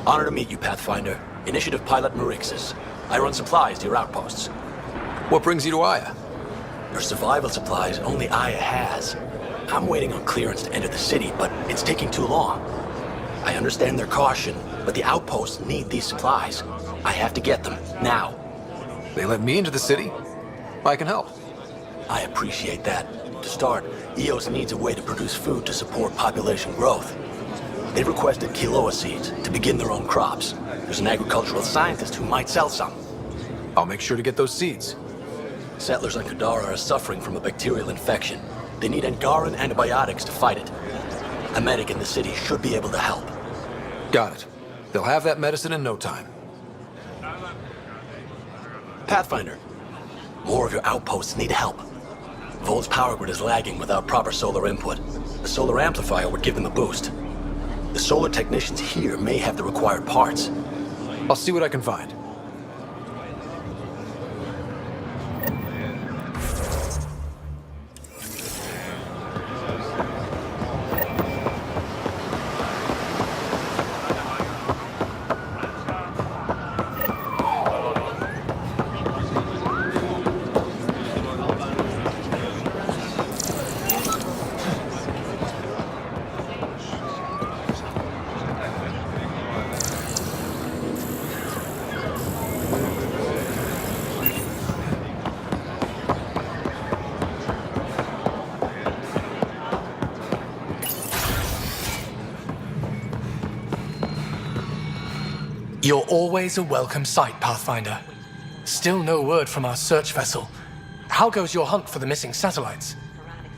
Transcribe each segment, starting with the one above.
Honor to meet you, Pathfinder. Initiative Pilot Marixus. I run supplies to your outposts. What brings you to Aya? Your survival supplies only Aya has. I'm waiting on clearance to enter the city, but it's taking too long. I understand their caution, but the outposts need these supplies. I have to get them, now. They let me into the city? I can help. I appreciate that. To start, EOS needs a way to produce food to support population growth. They've requested quinoa seeds to begin their own crops. There's an agricultural scientist who might sell some. I'll make sure to get those seeds. Settlers on Kadara are suffering from a bacterial infection. They need Angaran antibiotics to fight it. A medic in the city should be able to help. Got it. They'll have that medicine in no time. Pathfinder, more of your outposts need help. Vol's power grid is lagging without proper solar input. A solar amplifier would give them a boost. The solar technicians here may have the required parts. I'll see what I can find. You're always a welcome sight, Pathfinder. Still no word from our search vessel. How goes your hunt for the missing satellites?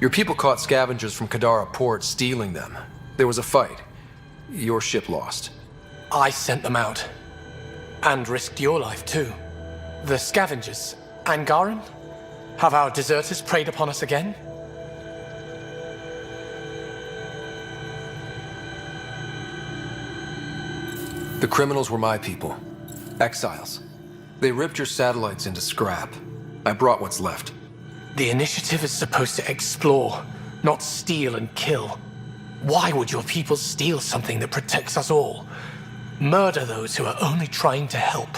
Your people caught scavengers from Kadara port stealing them. There was a fight. Your ship lost. I sent them out. And risked your life, too. The scavengers, Angaran? Have our deserters preyed upon us again? The criminals were my people. Exiles. They ripped your satellites into scrap. I brought what's left. The initiative is supposed to explore, not steal and kill. Why would your people steal something that protects us all? Murder those who are only trying to help.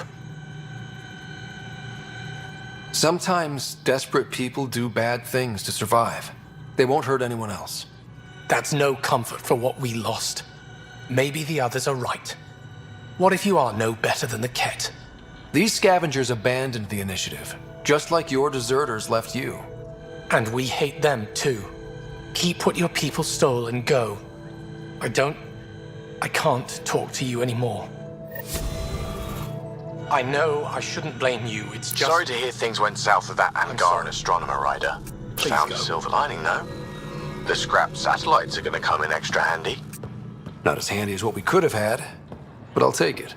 Sometimes desperate people do bad things to survive. They won't hurt anyone else. That's no comfort for what we lost. Maybe the others are right. What if you are no better than the Ket? These scavengers abandoned the initiative, just like your deserters left you. And we hate them too. Keep what your people stole and go. I can't talk to you anymore. I know I shouldn't blame you, it's just... Sorry to hear things went south with that Angaran astronomer rider. Please Found go. a silver lining, though. The scrap satellites are gonna come in extra handy. Not as handy as what we could have had, but I'll take it.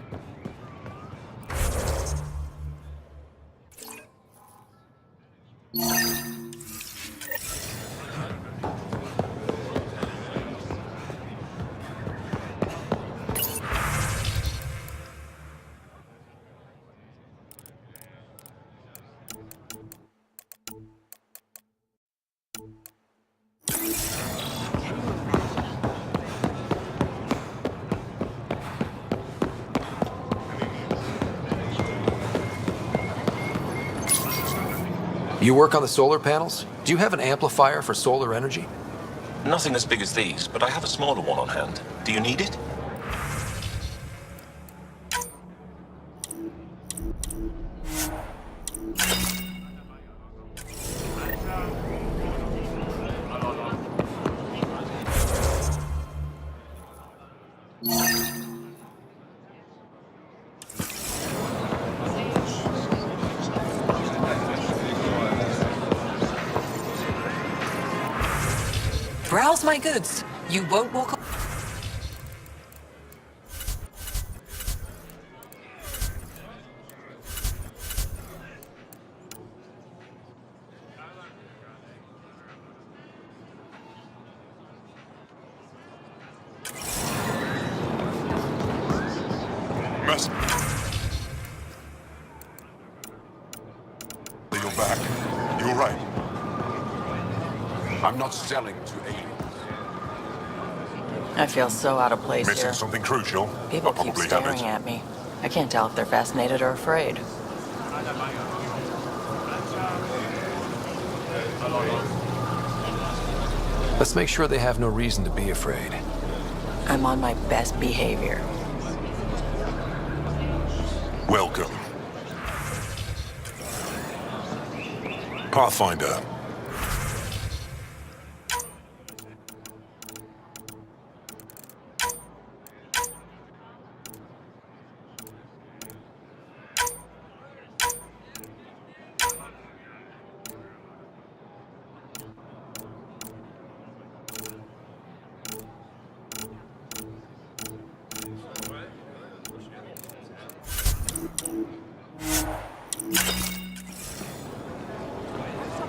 You work on the solar panels? Do you have an amplifier for solar energy? Nothing as big as these, but I have a smaller one on hand. Do you need it? Browse my goods. You won't walk. You're back. You're right. I'm not selling to aliens. I feel so out of place Missing here. something crucial? People I keep probably have staring it. at me. I can't tell if they're fascinated or afraid. Let's make sure they have no reason to be afraid. I'm on my best behavior. Welcome. Pathfinder.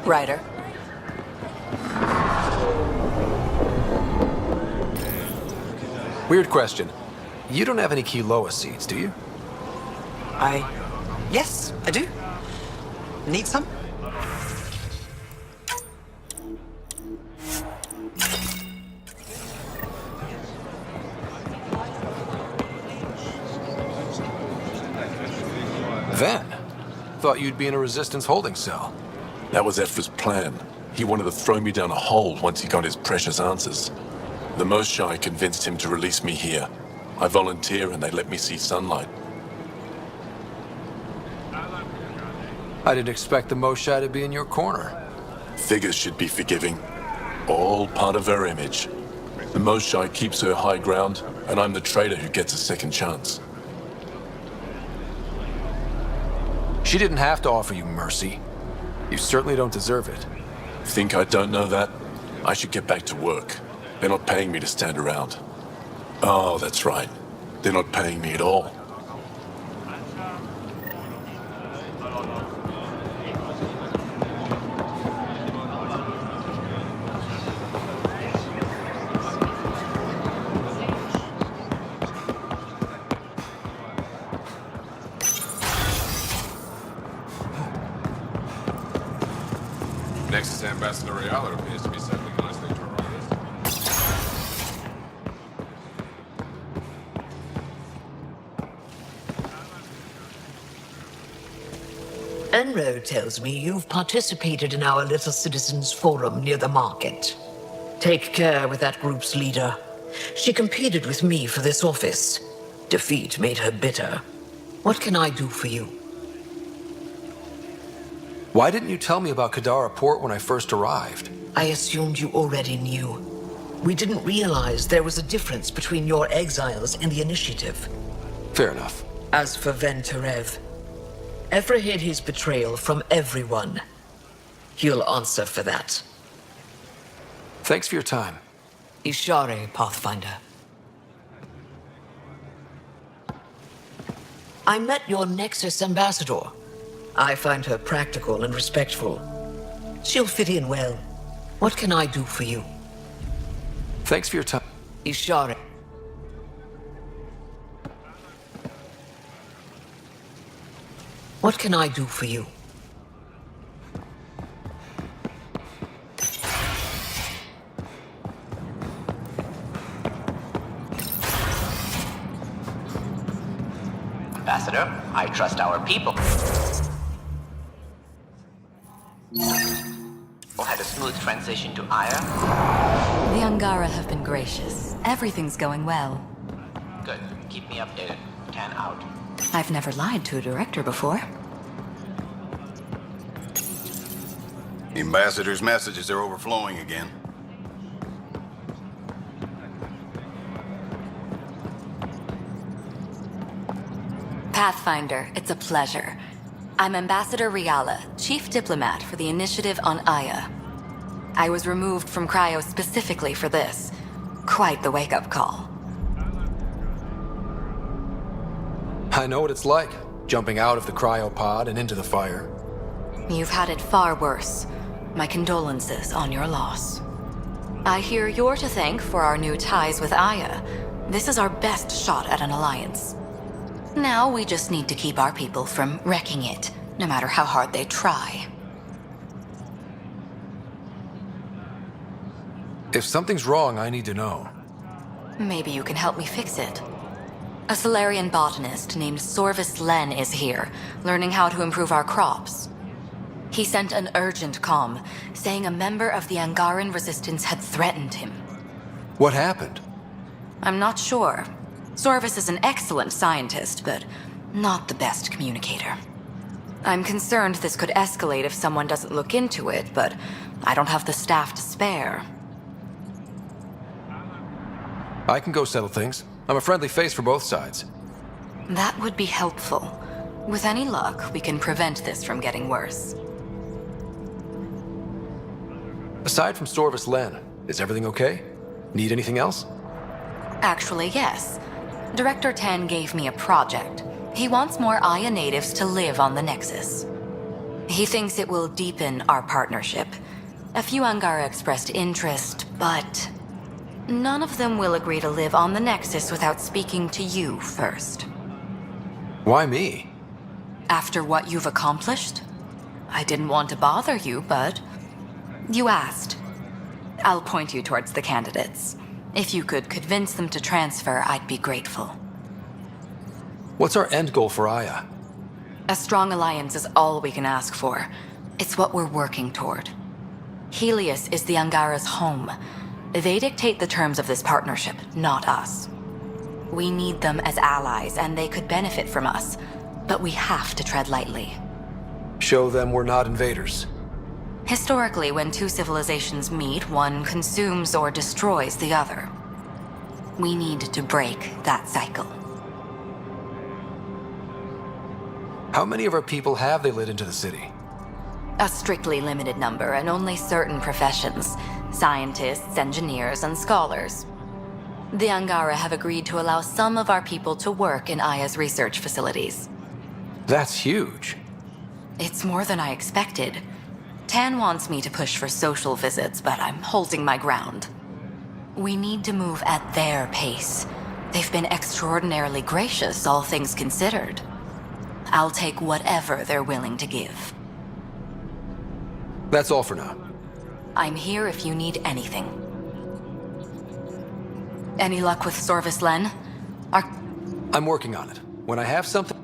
Ryder. Weird question. You don't have any Kiloa seeds, do you? Yes, I do. Need some? Ven. Thought you'd be in a resistance holding cell. That was Ephra's plan. He wanted to throw me down a hole once he got his precious answers. The Moshae convinced him to release me here. I volunteer and they let me see sunlight. I didn't expect the Moshae to be in your corner. Figures should be forgiving. All part of her image. The Moshae keeps her high ground, and I'm the traitor who gets a second chance. She didn't have to offer you mercy. You certainly don't deserve it. Think I don't know that? I should get back to work. They're not paying me to stand around. Oh, that's right. They're not paying me at all. Next is Ambassador Real. It appears to be settling nicely to arrive. Enro tells me you've participated in our little citizens' forum near the market. Take care with that group's leader. She competed with me for this office. Defeat made her bitter. What can I do for you? Why didn't you tell me about Kadara Port when I first arrived? I assumed you already knew. We didn't realize there was a difference between your exiles and the Initiative. Fair enough. As for Venturev, Ephra hid his betrayal from everyone. He'll answer for that. Thanks for your time. Ishare, Pathfinder. I met your Nexus ambassador. I find her practical and respectful. She'll fit in well. What can I do for you? Thanks for your time. Ishare. What can I do for you? Ambassador, I trust our people. had a smooth transition to Aya? The Angara have been gracious. Everything's going well. Good. Keep me updated. 10 out. I've never lied to a director before. The ambassador's messages are overflowing again. Pathfinder, it's a pleasure. I'm Ambassador Riala, Chief Diplomat for the Initiative on Aya. I was removed from Cryo specifically for this. Quite the wake-up call. I know what it's like, jumping out of the cryopod and into the fire. You've had it far worse. My condolences on your loss. I hear you're to thank for our new ties with Aya. This is our best shot at an alliance. Now we just need to keep our people from wrecking it, no matter how hard they try. If something's wrong, I need to know. Maybe you can help me fix it. A Solarian botanist named Sorvis Len is here, learning how to improve our crops. He sent an urgent comm, saying a member of the Angaran resistance had threatened him. What happened? I'm not sure. Sorvis is an excellent scientist, but not the best communicator. I'm concerned this could escalate if someone doesn't look into it, but I don't have the staff to spare. I can go settle things. I'm a friendly face for both sides. That would be helpful. With any luck, we can prevent this from getting worse. Aside from Sorvis Len, is everything okay? Need anything else? Actually, yes. Director Tan gave me a project. He wants more Aya natives to live on the Nexus. He thinks it will deepen our partnership. A few Angara expressed interest, but none of them will agree to live on the Nexus without speaking to you first. Why me? After what you've accomplished? I didn't want to bother you, but you asked. I'll point you towards the candidates. If you could convince them to transfer, I'd be grateful. What's our end goal for Aya? A strong alliance is all we can ask for. It's what we're working toward. Helios is the Angara's home. They dictate the terms of this partnership, not us. We need them as allies, and they could benefit from us. But we have to tread lightly. Show them we're not invaders. Historically, when two civilizations meet, one consumes or destroys the other. We need to break that cycle. How many of our people have they let into the city? A strictly limited number, and only certain professions. Scientists, engineers, and scholars. The Angara have agreed to allow some of our people to work in Aya's research facilities. That's huge. It's more than I expected. Tan wants me to push for social visits, but I'm holding my ground. We need to move at their pace. They've been extraordinarily gracious, all things considered. I'll take whatever they're willing to give. That's all for now. I'm here if you need anything. Any luck with Sorvis Len? I'm working on it. When I have something...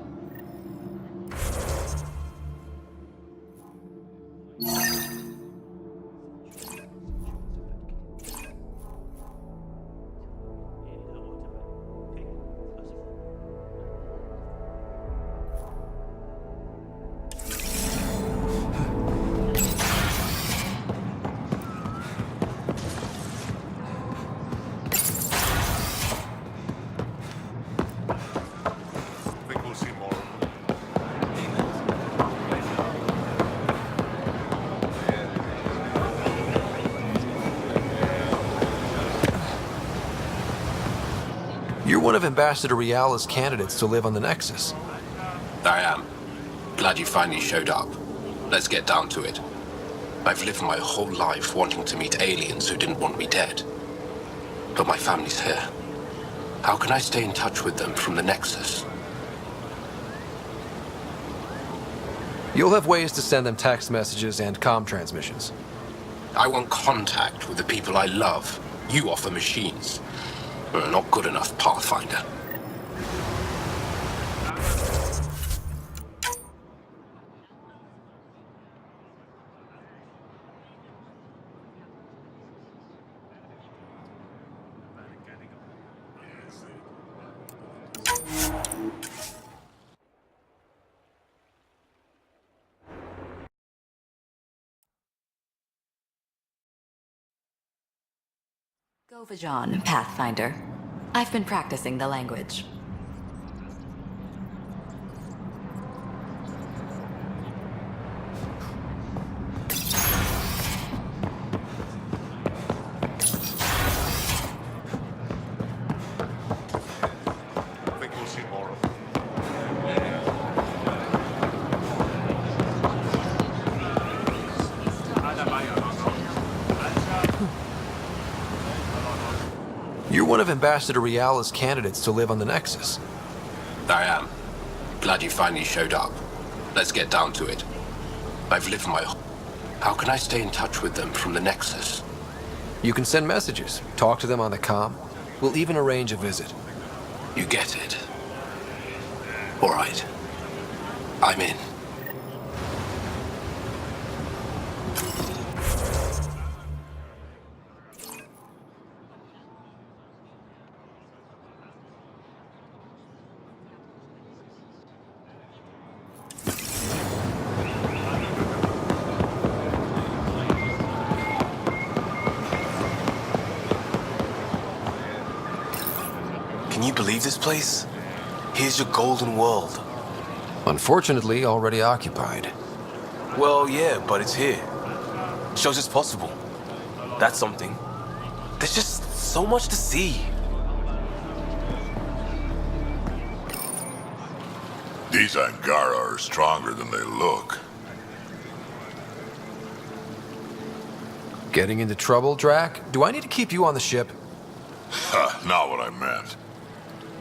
You're one of Ambassador Riala's candidates to live on the Nexus. I am. Glad you finally showed up. Let's get down to it. I've lived my whole life wanting to meet aliens who didn't want me dead. But my family's here. How can I stay in touch with them from the Nexus? You'll have ways to send them text messages and comm transmissions. I want contact with the people I love. You offer machines. Not good enough, Pathfinder. Govajon, Pathfinder. I've been practicing the language. I think we'll see more of You're one of Ambassador Riala's candidates to live on the Nexus. I am. Glad you finally showed up. Let's get down to it. I've lived my... How can I stay in touch with them from the Nexus? You can send messages, talk to them on the comm. We'll even arrange a visit. You get it. All right. I'm in. Can you believe this place? Here's your golden world. Unfortunately, already occupied. Well, yeah, but it's here. Shows it's possible. That's something. There's just so much to see. These Angara are stronger than they look. Getting into trouble, Drac? Do I need to keep you on the ship? Not what I meant.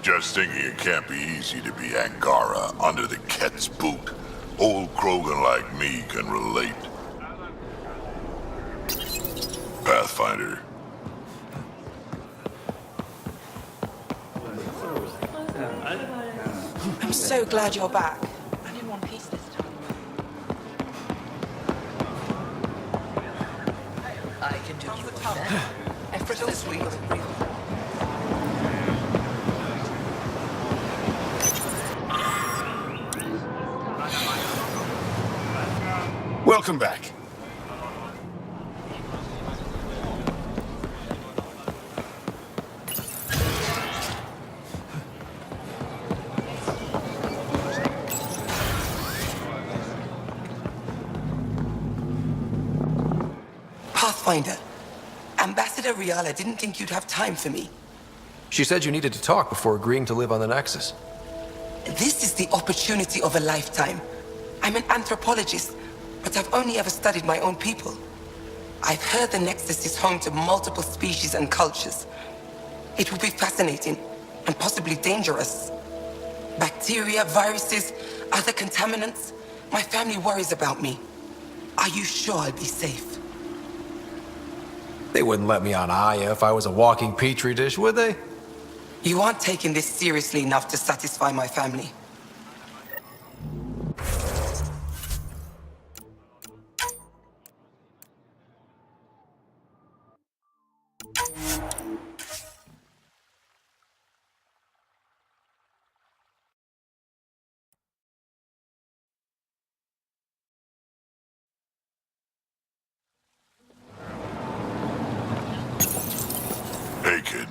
Just thinking it can't be easy to be Angara under the Ket's boot. Old Krogan like me can relate. Pathfinder. I'm so glad you're back. I'm in one piece this time. I can do you with that. Effortlessly. Welcome back. Pathfinder, Ambassador Riala didn't think you'd have time for me. She said you needed to talk before agreeing to live on the Nexus. This is the opportunity of a lifetime. I'm an anthropologist, but I've only ever studied my own people. I've heard the Nexus is home to multiple species and cultures. It will be fascinating and possibly dangerous. Bacteria, viruses, other contaminants. My family worries about me. Are you sure I'll be safe? They wouldn't let me on Aya if I was a walking petri dish, would they? You aren't taking this seriously enough to satisfy my family. Hey, kid.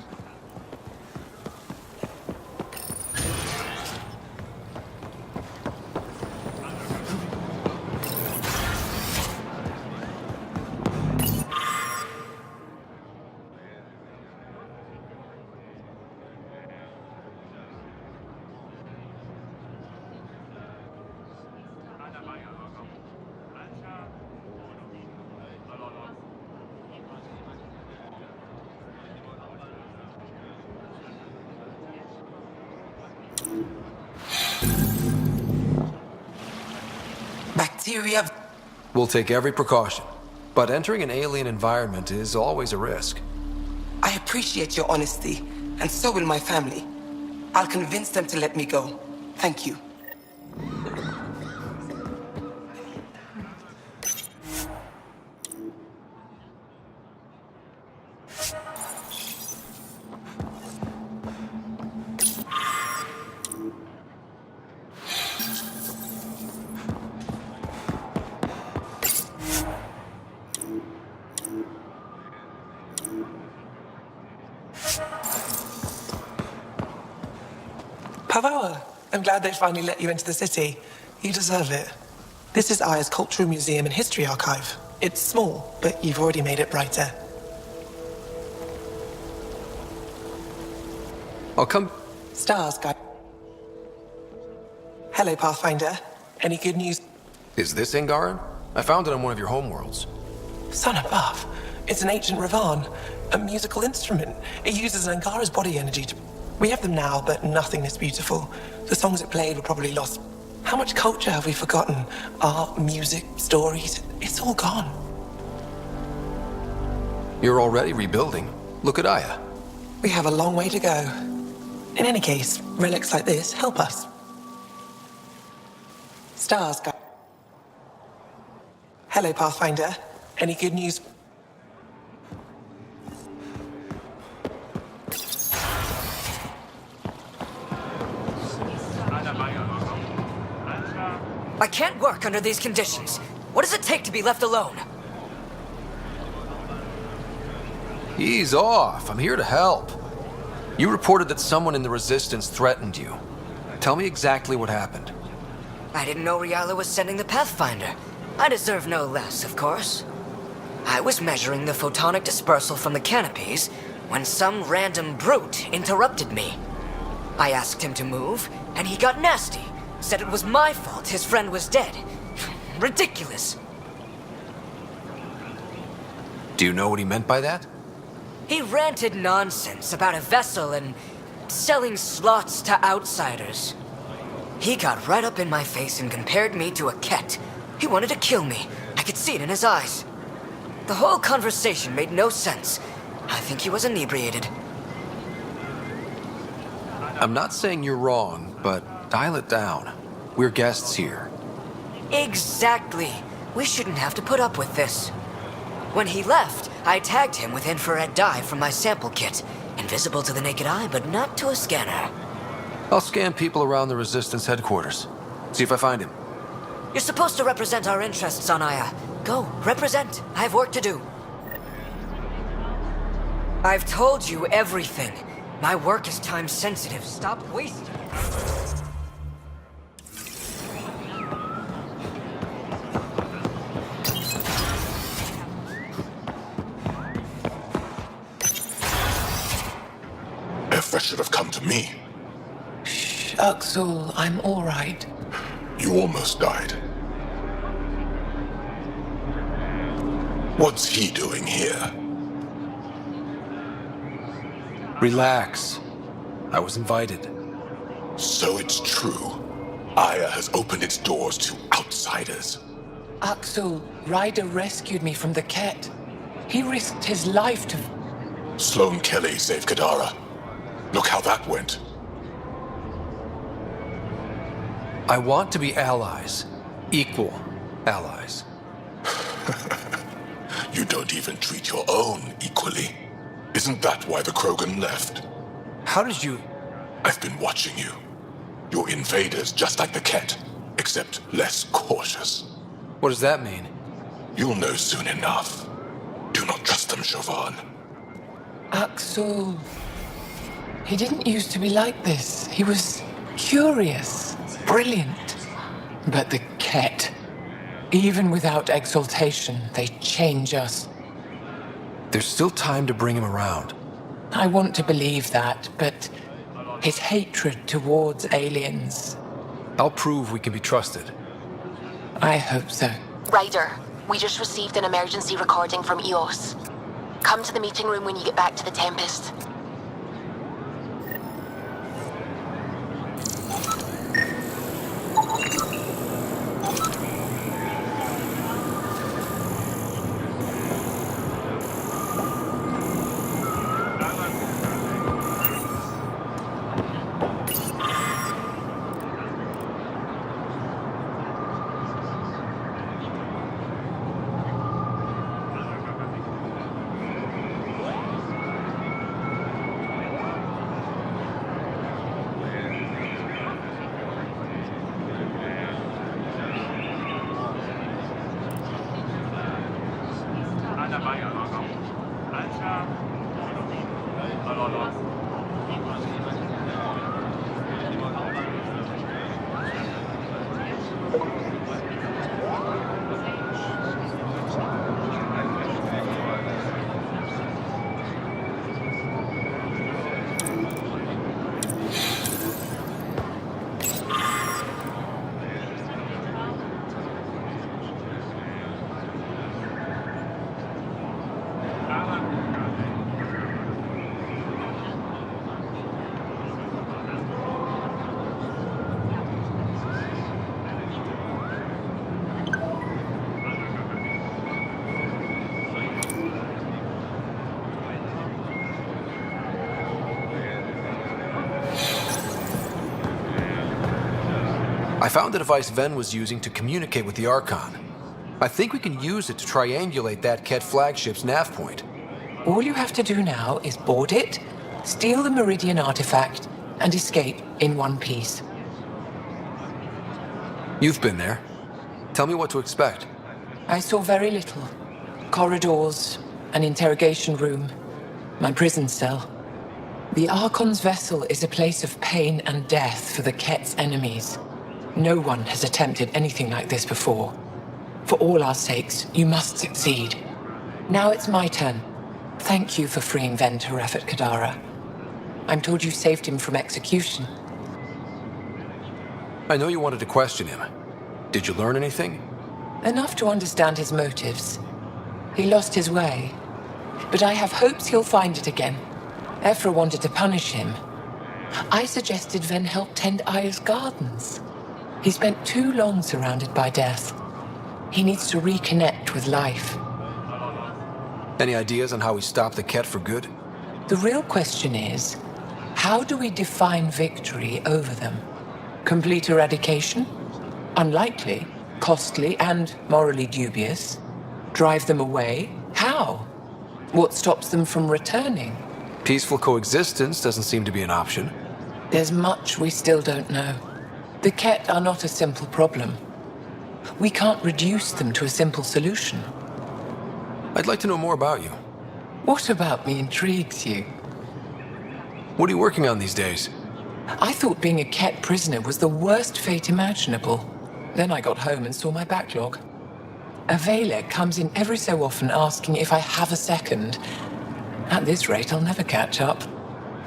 Bacteria. We'll take every precaution, but entering an alien environment is always a risk. I appreciate your honesty, and so will my family. I'll convince them to let me go. Thank you. Kavawa, I'm glad they finally let you into the city. You deserve it. This is Aya's Cultural Museum and History Archive. It's small, but you've already made it brighter. I'll come... Stars, guy. Hello, Pathfinder. Any good news? Is this Angaran? I found it on one of your homeworlds. Son above. It's an ancient Ravan, a musical instrument. It uses Angara's body energy to... We have them now, but nothing this beautiful. The songs it played were probably lost. How much culture have we forgotten? Art, music, stories, it's all gone. You're already rebuilding. Look at Aya. We have a long way to go. In any case, relics like this help us. Stars, guy. Hello, Pathfinder. Any good news? I can't work under these conditions. What does it take to be left alone? Ease off. I'm here to help. You reported that someone in the Resistance threatened you. Tell me exactly what happened. I didn't know Riala was sending the Pathfinder. I deserve no less, of course. I was measuring the photonic dispersal from the canopies when some random brute interrupted me. I asked him to move, and he got nasty. Said it was my fault his friend was dead. Ridiculous. Do you know what he meant by that? He ranted nonsense about a vessel and selling slots to outsiders. He got right up in my face and compared me to a cat. He wanted to kill me. I could see it in his eyes. The whole conversation made no sense. I think he was inebriated. I'm not saying you're wrong, but dial it down. We're guests here. Exactly. We shouldn't have to put up with this. When he left, I tagged him with infrared dye from my sample kit. Invisible to the naked eye, but not to a scanner. I'll scan people around the Resistance headquarters. See if I find him. You're supposed to represent our interests on Aya. Go, represent. I have work to do. I've told you everything. My work is time sensitive. Stop wasting. Efra should have come to me. Shh, Uxul, I'm all right. You almost died. What's he doing here? Relax. I was invited. So it's true. Aya has opened its doors to outsiders. Uxul, Ryder rescued me from the Ket. He risked his life to... Sloane Kelly saved Kadara. Look how that went. I want to be allies. Equal allies. You don't even treat your own equally. Isn't that why the Krogan left? How did you... I've been watching you. You're invaders just like the Ket, except less cautious. What does that mean? You'll know soon enough. Do not trust them, Chauvin. Uxul... He didn't used to be like this. He was curious, brilliant. But the Ket... Even without exaltation, they change us. There's still time to bring him around. I want to believe that, but his hatred towards aliens... I'll prove we can be trusted. I hope so. Ryder, we just received an emergency recording from EOS. Come to the meeting room when you get back to the Tempest. found the device Ven was using to communicate with the Archon. I think we can use it to triangulate that Ket flagship's nav point. All you have to do now is board it, steal the Meridian artifact, and escape in one piece. You've been there. Tell me what to expect. I saw very little. Corridors, an interrogation room, my prison cell. The Archon's vessel is a place of pain and death for the Ket's enemies. No one has attempted anything like this before. For all our sakes, you must succeed. Now it's my turn. Thank you for freeing Ven to Rafat Kadara. I'm told you saved him from execution. I know you wanted to question him. Did you learn anything? Enough to understand his motives. He lost his way. But I have hopes he'll find it again. Ephra wanted to punish him. I suggested Ven help tend Aya's gardens. He spent too long surrounded by death. He needs to reconnect with life. Any ideas on how we stop the Ket for good? The real question is, how do we define victory over them? Complete eradication? Unlikely, costly, and morally dubious. Drive them away? How? What stops them from returning? Peaceful coexistence doesn't seem to be an option. There's much we still don't know. The Ket are not a simple problem. We can't reduce them to a simple solution. I'd like to know more about you. What about me intrigues you? What are you working on these days? I thought being a Ket prisoner was the worst fate imaginable. Then I got home and saw my backlog. Avela comes in every so often asking if I have a second. At this rate, I'll never catch up.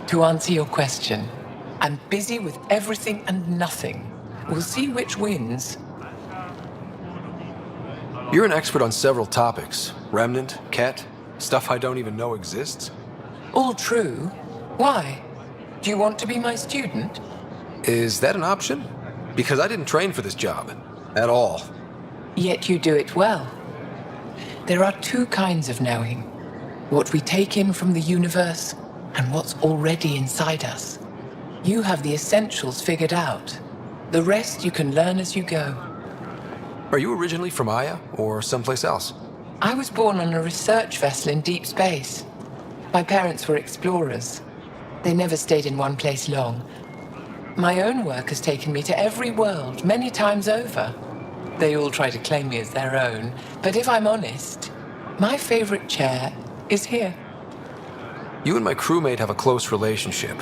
To answer your question, I'm busy with everything and nothing. We'll see which wins. You're an expert on several topics. Remnant, Ket, stuff I don't even know exists. All true. Why? Do you want to be my student? Is that an option? Because I didn't train for this job. At all. Yet you do it well. There are two kinds of knowing. What we take in from the universe, and what's already inside us. You have the essentials figured out. The rest you can learn as you go. Are you originally from Aya, or someplace else? I was born on a research vessel in deep space. My parents were explorers. They never stayed in one place long. My own work has taken me to every world, many times over. They all try to claim me as their own, but if I'm honest, my favorite chair is here. You and my crewmate have a close relationship.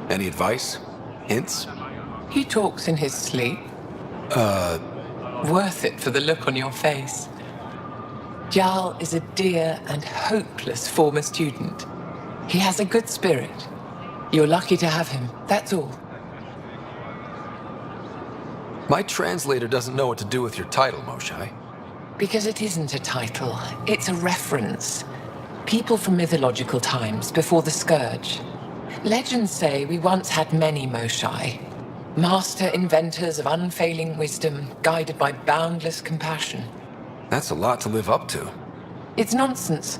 Any advice? Hints? He talks in his sleep. Worth it for the look on your face. Jarl is a dear and hopeless former student. He has a good spirit. You're lucky to have him, that's all. My translator doesn't know what to do with your title, Moshai. Because it isn't a title, it's a reference. People from mythological times, before the Scourge. Legends say we once had many Moshai. Master inventors of unfailing wisdom, guided by boundless compassion. That's a lot to live up to. It's nonsense.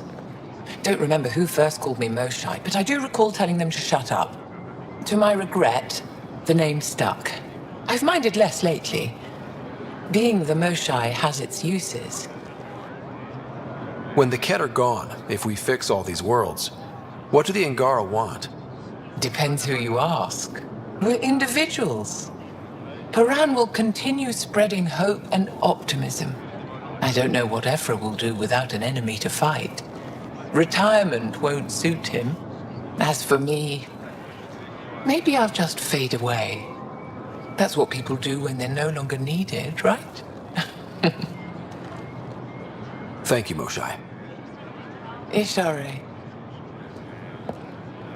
Don't remember who first called me Moshai, but I do recall telling them to shut up. To my regret, the name stuck. I've minded less lately. Being the Moshai has its uses. When the Ket are gone, if we fix all these worlds, what do the Angara want? Depends who you ask. We're individuals. Paran will continue spreading hope and optimism. I don't know what Ephra will do without an enemy to fight. Retirement won't suit him. As for me, maybe I'll just fade away. That's what people do when they're no longer needed, right? Thank you, Moshai. Ishare.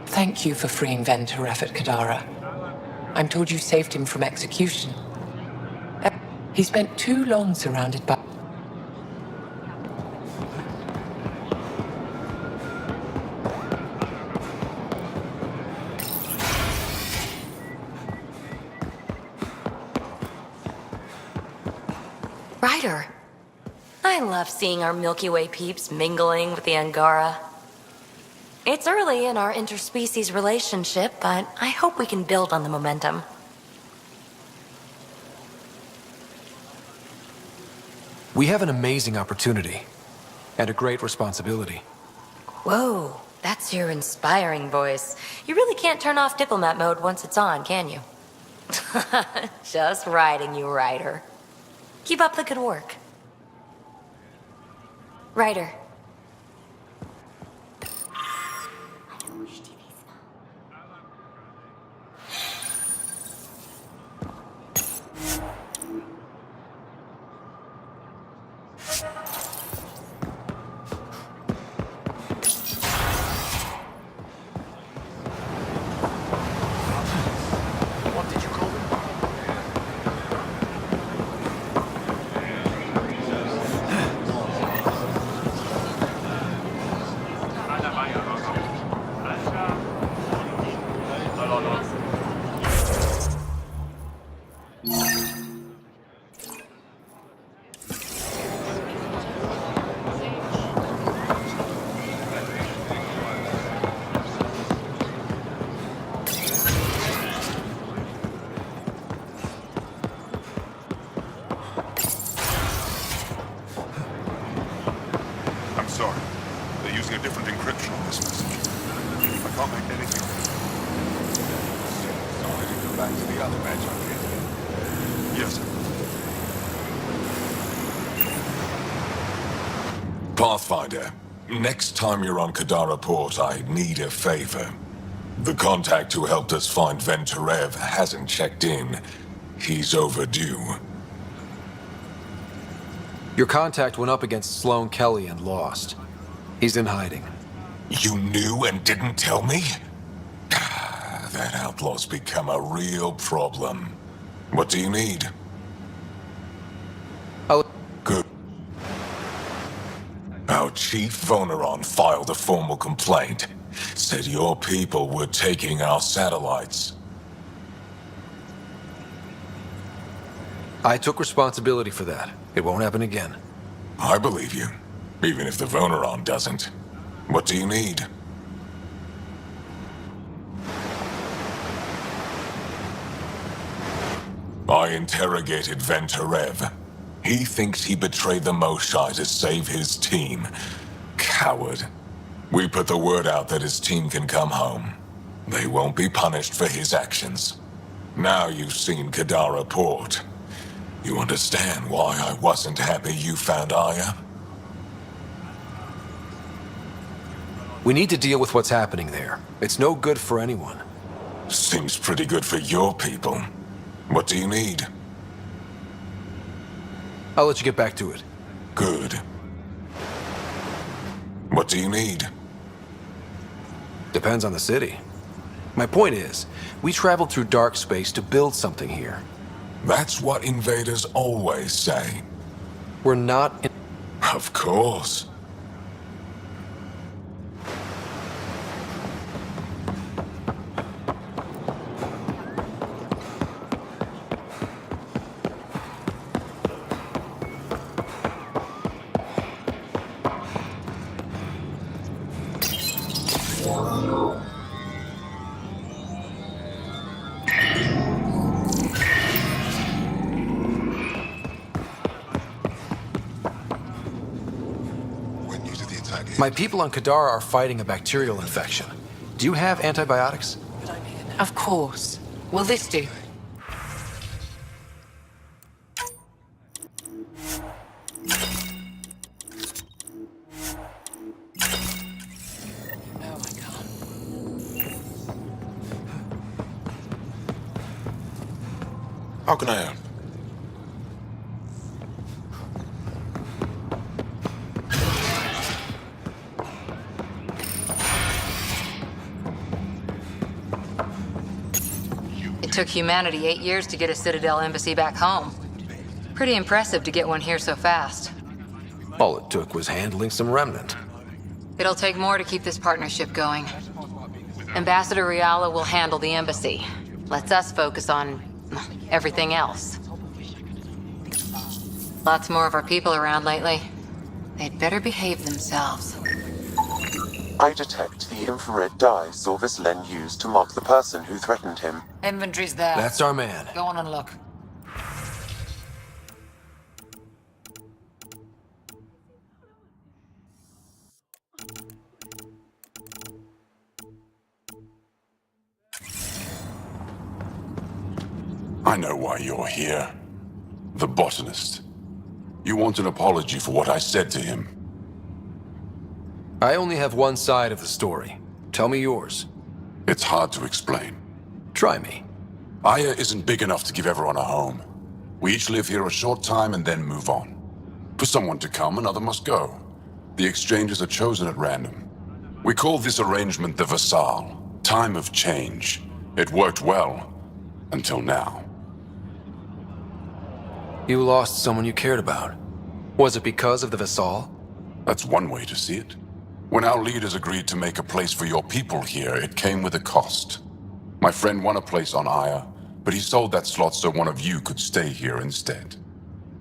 Thank you for freeing Ven to Rafat Kadara. I'm told you saved him from execution. He spent too long surrounded by... Ryder, I love seeing our Milky Way peeps mingling with the Angara. It's early in our interspecies relationship, but I hope we can build on the momentum. We have an amazing opportunity. And a great responsibility. Whoa, that's your inspiring voice. You really can't turn off diplomat mode once it's on, can you? Just riding you, Ryder. Keep up the good work. Ryder. I'm sorry. They're using a different encryption on this message. I can't make anything. Sorry to go back to the other match I did. Yes, sir. Pathfinder, next time you're on Kadara Port, I need a favor. The contact who helped us find Venturev hasn't checked in. He's overdue. Your contact went up against Sloane Kelly and lost. He's in hiding. You knew and didn't tell me? That outlaw's become a real problem. What do you need? Good. Our chief Voneron filed a formal complaint. Said your people were taking our satellites. I took responsibility for that. It won't happen again. I believe you, even if the Voneron doesn't. What do you need? I interrogated Venturev. He thinks he betrayed the Moshai to save his team. Coward. We put the word out that his team can come home. They won't be punished for his actions. Now you've seen Kadara Port. You understand why I wasn't happy you found Aya? We need to deal with what's happening there. It's no good for anyone. Seems pretty good for your people. What do you need? I'll let you get back to it. Good. What do you need? Depends on the city. My point is, we traveled through dark space to build something here. That's what invaders always say. We're not in... Of course. My people on Kadara are fighting a bacterial infection. Do you have antibiotics? Of course. Will this do? How can I help? It took humanity 8 years to get a Citadel embassy back home. Pretty impressive to get one here so fast. All it took was handling some remnant. It'll take more to keep this partnership going. Ambassador Riala will handle the embassy. Lets us focus on everything else. Lots more of our people around lately. They'd better behave themselves. I detect the infrared dye Sorvis Len used to mark the person who threatened him. Inventory's there. That's our man. Go on and look. I know why you're here. The botanist. You want an apology for what I said to him. I only have one side of the story. Tell me yours. It's hard to explain. Try me. Aya isn't big enough to give everyone a home. We each live here a short time and then move on. For someone to come, another must go. The exchanges are chosen at random. We call this arrangement the Vassal. Time of change. It worked well. Until now. You lost someone you cared about. Was it because of the Vassal? That's one way to see it. When our leaders agreed to make a place for your people here, it came with a cost. My friend won a place on Aya, but he sold that slot so one of you could stay here instead.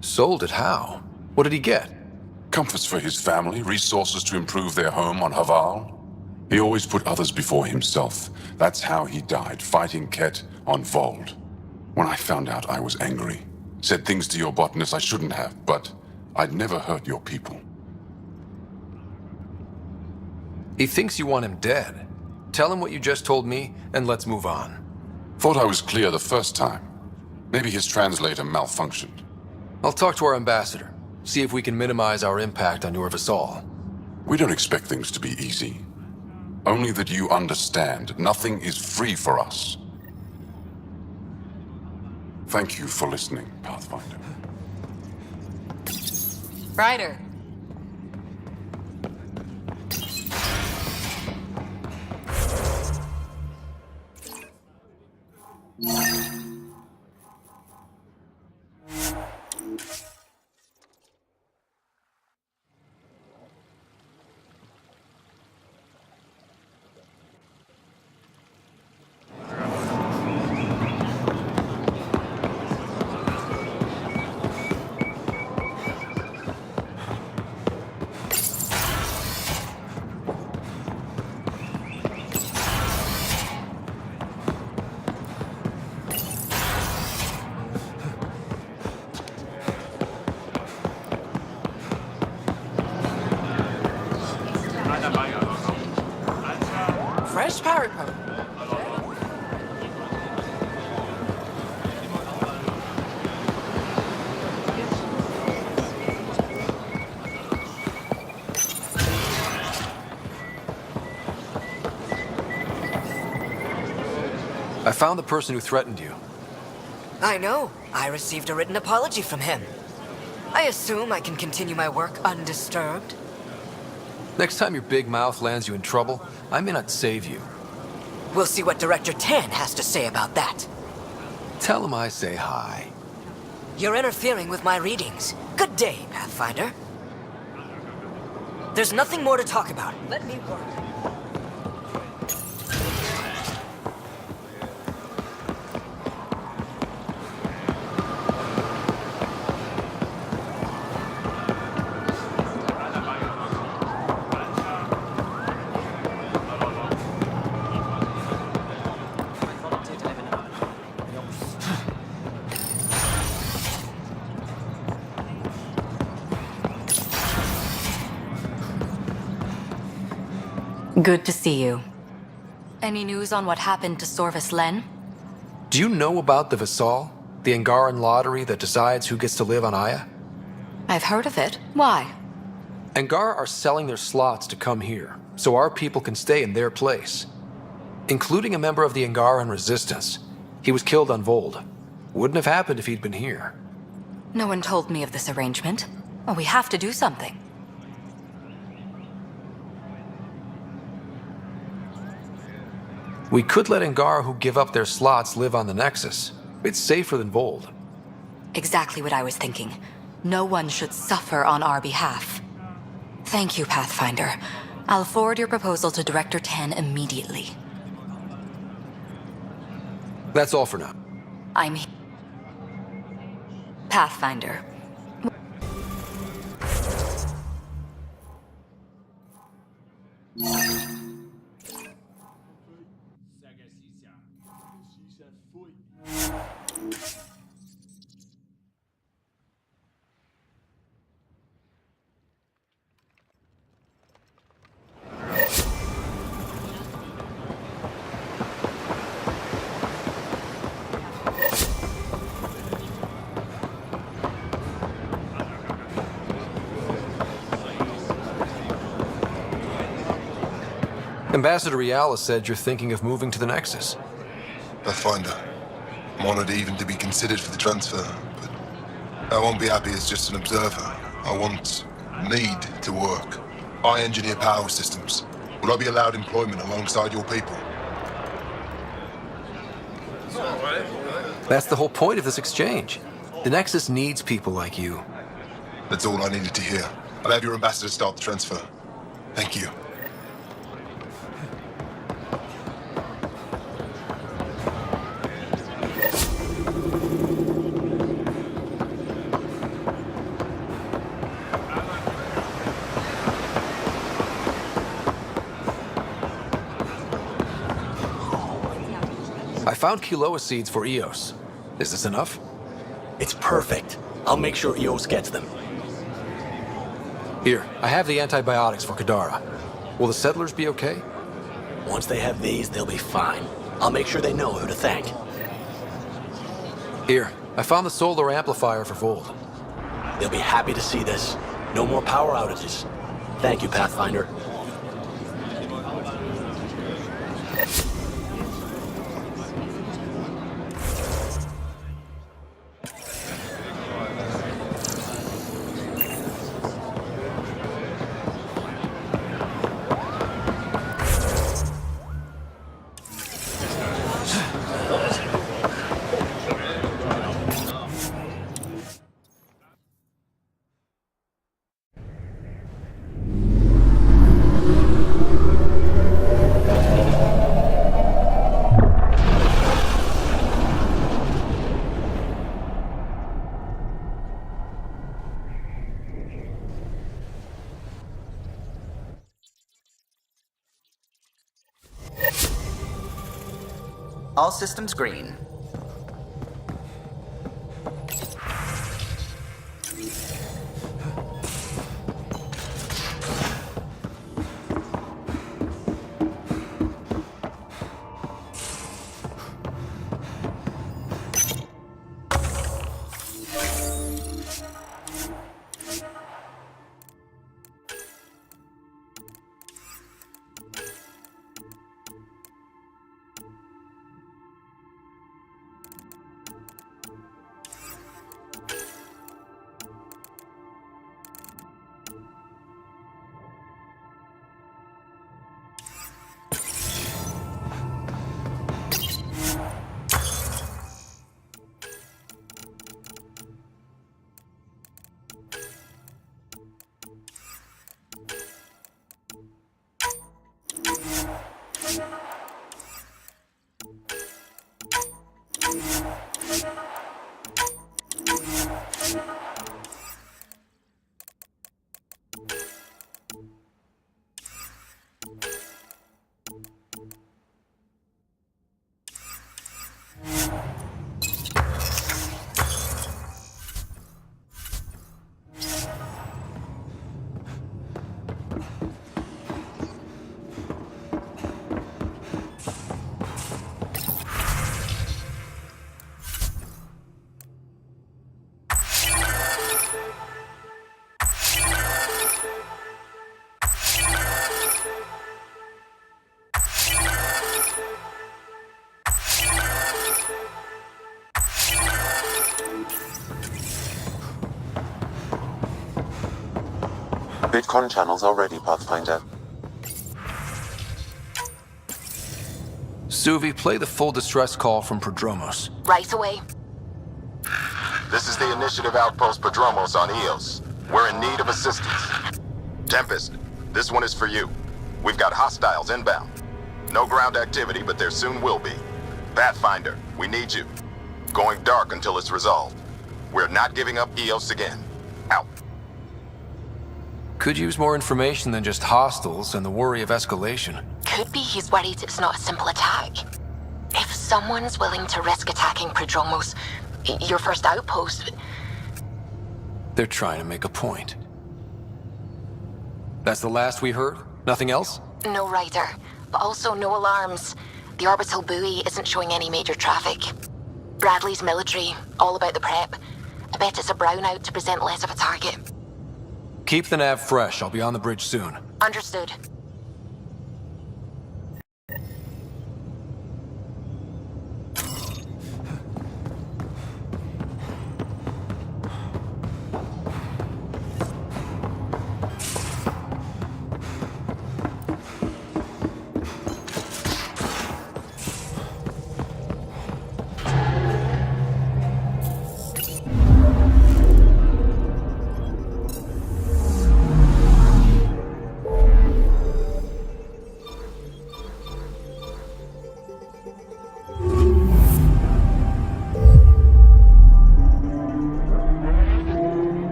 Sold it how? What did he get? Comforts for his family, resources to improve their home on Haval. He always put others before himself. That's how he died, fighting Ket on Vold. When I found out, I was angry. Said things to your botanist I shouldn't have, but I'd never hurt your people. He thinks you want him dead. Tell him what you just told me, and let's move on. Thought I was clear the first time. Maybe his translator malfunctioned. I'll talk to our ambassador. See if we can minimize our impact on your Vassal. We don't expect things to be easy. Only that you understand, nothing is free for us. Thank you for listening, Pathfinder. Ryder. Fresh Paraco. I found the person who threatened you. I know. I received a written apology from him. I assume I can continue my work undisturbed. Next time your big mouth lands you in trouble, I may not save you. We'll see what Director Tan has to say about that. Tell him I say hi. You're interfering with my readings. Good day, Pathfinder. There's nothing more to talk about. Let me work. Good to see you. Any news on what happened to Sorvis Len? Do you know about the Vassal? The Angaran lottery that decides who gets to live on Aya? I've heard of it. Why? Angara are selling their slots to come here, so our people can stay in their place. Including a member of the Angaran resistance. He was killed on Vold. Wouldn't have happened if he'd been here. No one told me of this arrangement. Well, we have to do something. We could let Angara who give up their slots live on the Nexus. It's safer than Vold. Exactly what I was thinking. No one should suffer on our behalf. Thank you, Pathfinder. I'll forward your proposal to Director Tan immediately. That's all for now. I'm Pathfinder. Ambassador Riala said you're thinking of moving to the Nexus. Pathfinder. I'm honored even to be considered for the transfer, but I won't be happy as just an observer. Need to work. I engineer power systems. Will I be allowed employment alongside your people? That's the whole point of this exchange. The Nexus needs people like you. That's all I needed to hear. I'll have your ambassador start the transfer. Thank you. I found Kiloa seeds for Eos. Is this enough? It's perfect. I'll make sure Eos gets them. Here, I have the antibiotics for Kadara. Will the settlers be okay? Once they have these, they'll be fine. I'll make sure they know who to thank. Here, I found the solar amplifier for Vold. They'll be happy to see this. No more power outages. Thank you, Pathfinder. All systems green. Bitcoin channels are ready, Pathfinder. Suvi, play the full distress call from Prodromos. Right away. This is the Initiative Outpost Prodromos on Eos. We're in need of assistance. Tempest, this one is for you. We've got hostiles inbound. No ground activity, but there soon will be. Pathfinder, we need you. Going dark until it's resolved. We're not giving up Eos again. Out. Could use more information than just hostiles and the worry of escalation. Could be he's worried it's not a simple attack. If someone's willing to risk attacking Prodromos, your first outpost... They're trying to make a point. That's the last we heard? Nothing else? No rider, but also no alarms. The orbital buoy isn't showing any major traffic. Bradley's military, all about the prep. I bet it's a brownout to present less of a target. Keep the nav fresh. I'll be on the bridge soon. Understood.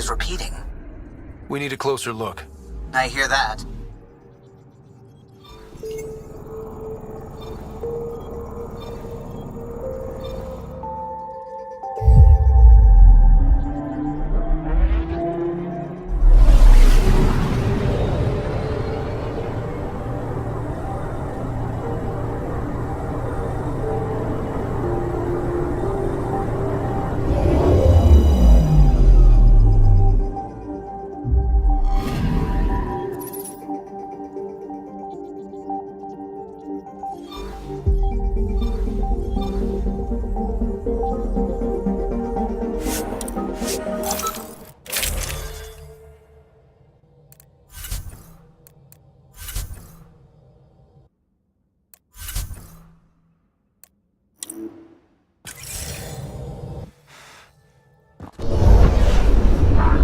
is repeating. We need a closer look. I hear that.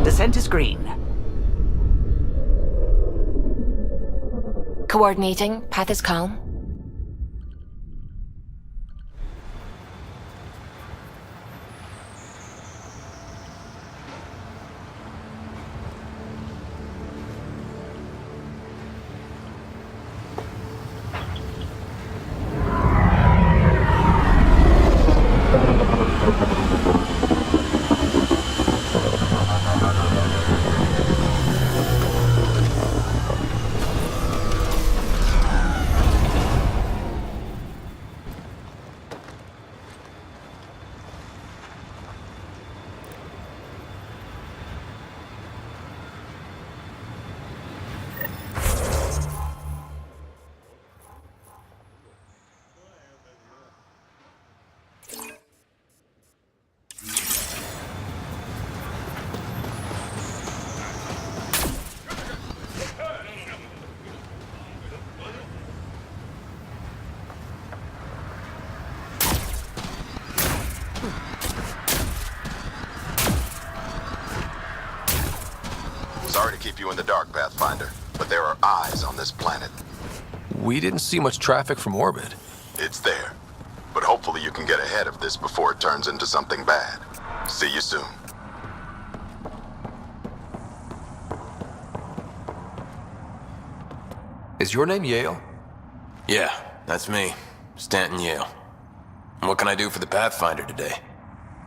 Descent is green. Coordinating. Path is calm. Sorry to keep you in the dark, Pathfinder, but there are eyes on this planet. We didn't see much traffic from orbit. It's there. But hopefully you can get ahead of this before it turns into something bad. See you soon. Is your name Yale? Yeah, that's me. Stanton Yale. And what can I do for the Pathfinder today?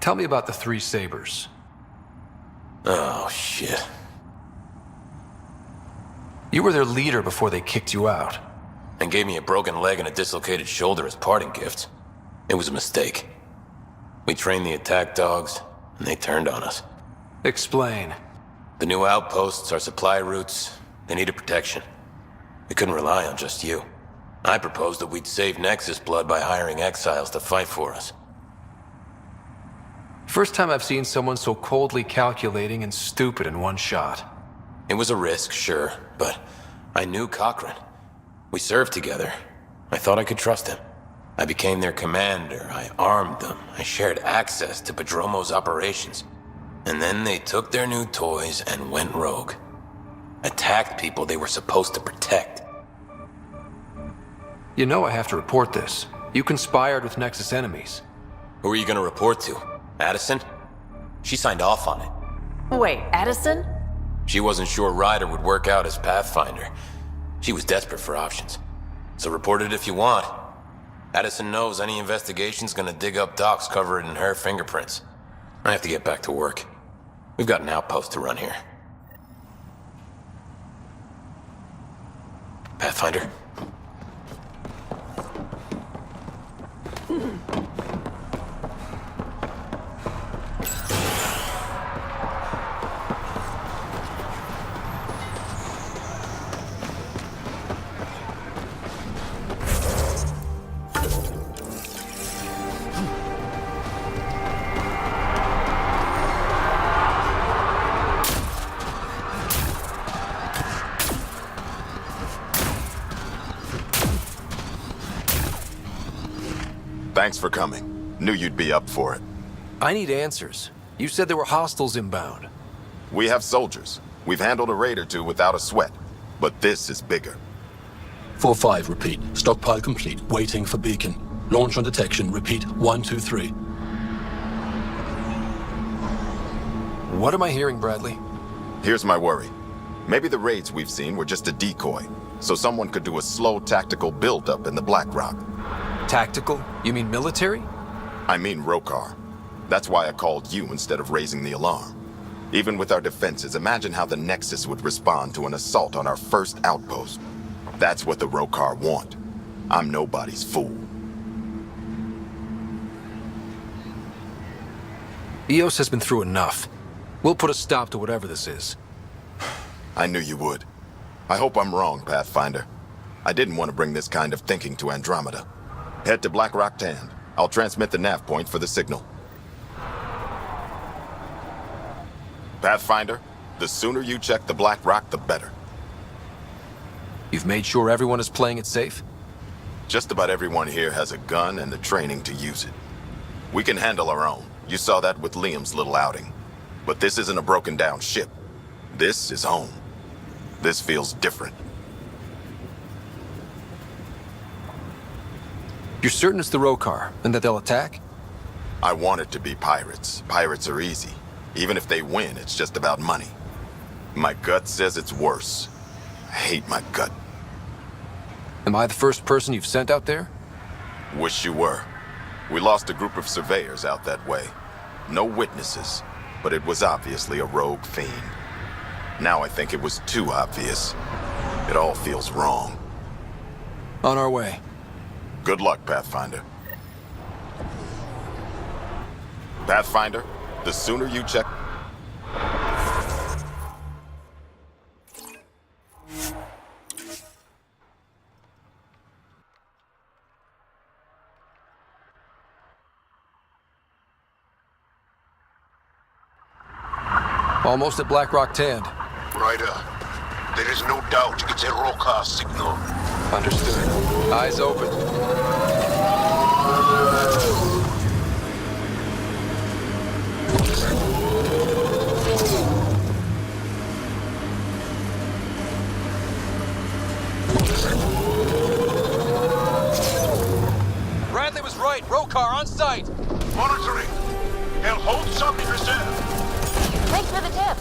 Tell me about the Three Sabers. Oh, shit. You were their leader before they kicked you out. And gave me a broken leg and a dislocated shoulder as parting gifts. It was a mistake. We trained the attack dogs, and they turned on us. Explain. The new outposts, our supply routes, they needed protection. We couldn't rely on just you. I proposed that we'd save Nexus blood by hiring exiles to fight for us. First time I've seen someone so coldly calculating and stupid in one shot. It was a risk, sure, but I knew Cochrane. We served together. I thought I could trust him. I became their commander, I armed them, I shared access to Padromo's operations. And then they took their new toys and went rogue. Attacked people they were supposed to protect. You know I have to report this. You conspired with Nexus enemies. Who are you gonna report to? Addison? She signed off on it. Wait, Addison? She wasn't sure Ryder would work out as Pathfinder. She was desperate for options. So report it if you want. Addison knows any investigation's gonna dig up docs covered in her fingerprints. I have to get back to work. We've got an outpost to run here. Pathfinder? Thanks for coming. Knew you'd be up for it. I need answers. You said there were hostiles inbound. We have soldiers. We've handled a raid or two without a sweat. But this is bigger. 4-5, repeat. Stockpile complete. Waiting for beacon. Launch on detection. Repeat. 1, 2, 3. What am I hearing, Bradley? Here's my worry. Maybe the raids we've seen were just a decoy, so someone could do a slow tactical buildup in the Black Rock. Tactical? You mean military? I mean Rokar. That's why I called you instead of raising the alarm. Even with our defenses, imagine how the Nexus would respond to an assault on our first outpost. That's what the Rokar want. I'm nobody's fool. EOS has been through enough. We'll put a stop to whatever this is. I knew you would. I hope I'm wrong, Pathfinder. I didn't want to bring this kind of thinking to Andromeda. Head to Black Rock Tand. I'll transmit the nav point for the signal. Pathfinder, the sooner you check the Black Rock, the better. You've made sure everyone is playing it safe? Just about everyone here has a gun and the training to use it. We can handle our own. You saw that with Liam's little outing. But this isn't a broken down ship. This is home. This feels different. You're certain it's the Rokar, and that they'll attack? I want it to be pirates. Pirates are easy. Even if they win, it's just about money. My gut says it's worse. I hate my gut. Am I the first person you've sent out there? Wish you were. We lost a group of surveyors out that way. No witnesses, but it was obviously a rogue fiend. Now I think it was too obvious. It all feels wrong. On our way. Good luck, Pathfinder. Pathfinder, the sooner you check... Almost at Black Rock Tand. Ryder, there is no doubt it's a Rokar signal. Understood. Eyes open. Bradley was right. Rokar on site. Monitoring. They'll hold some in reserve. Thanks for the tip.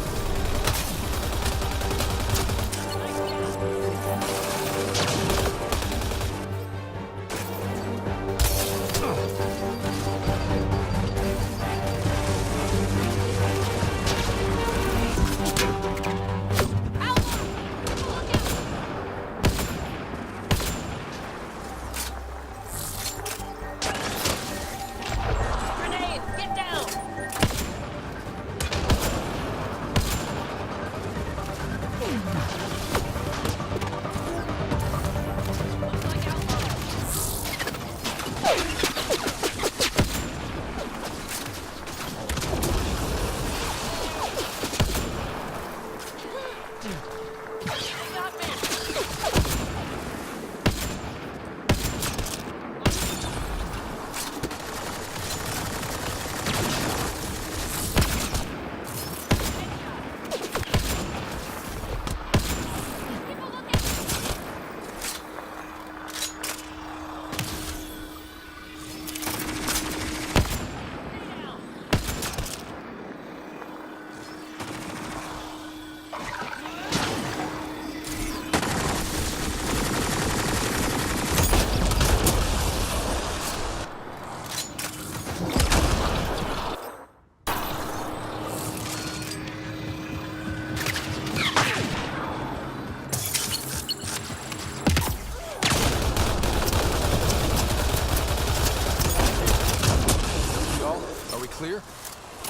Clear?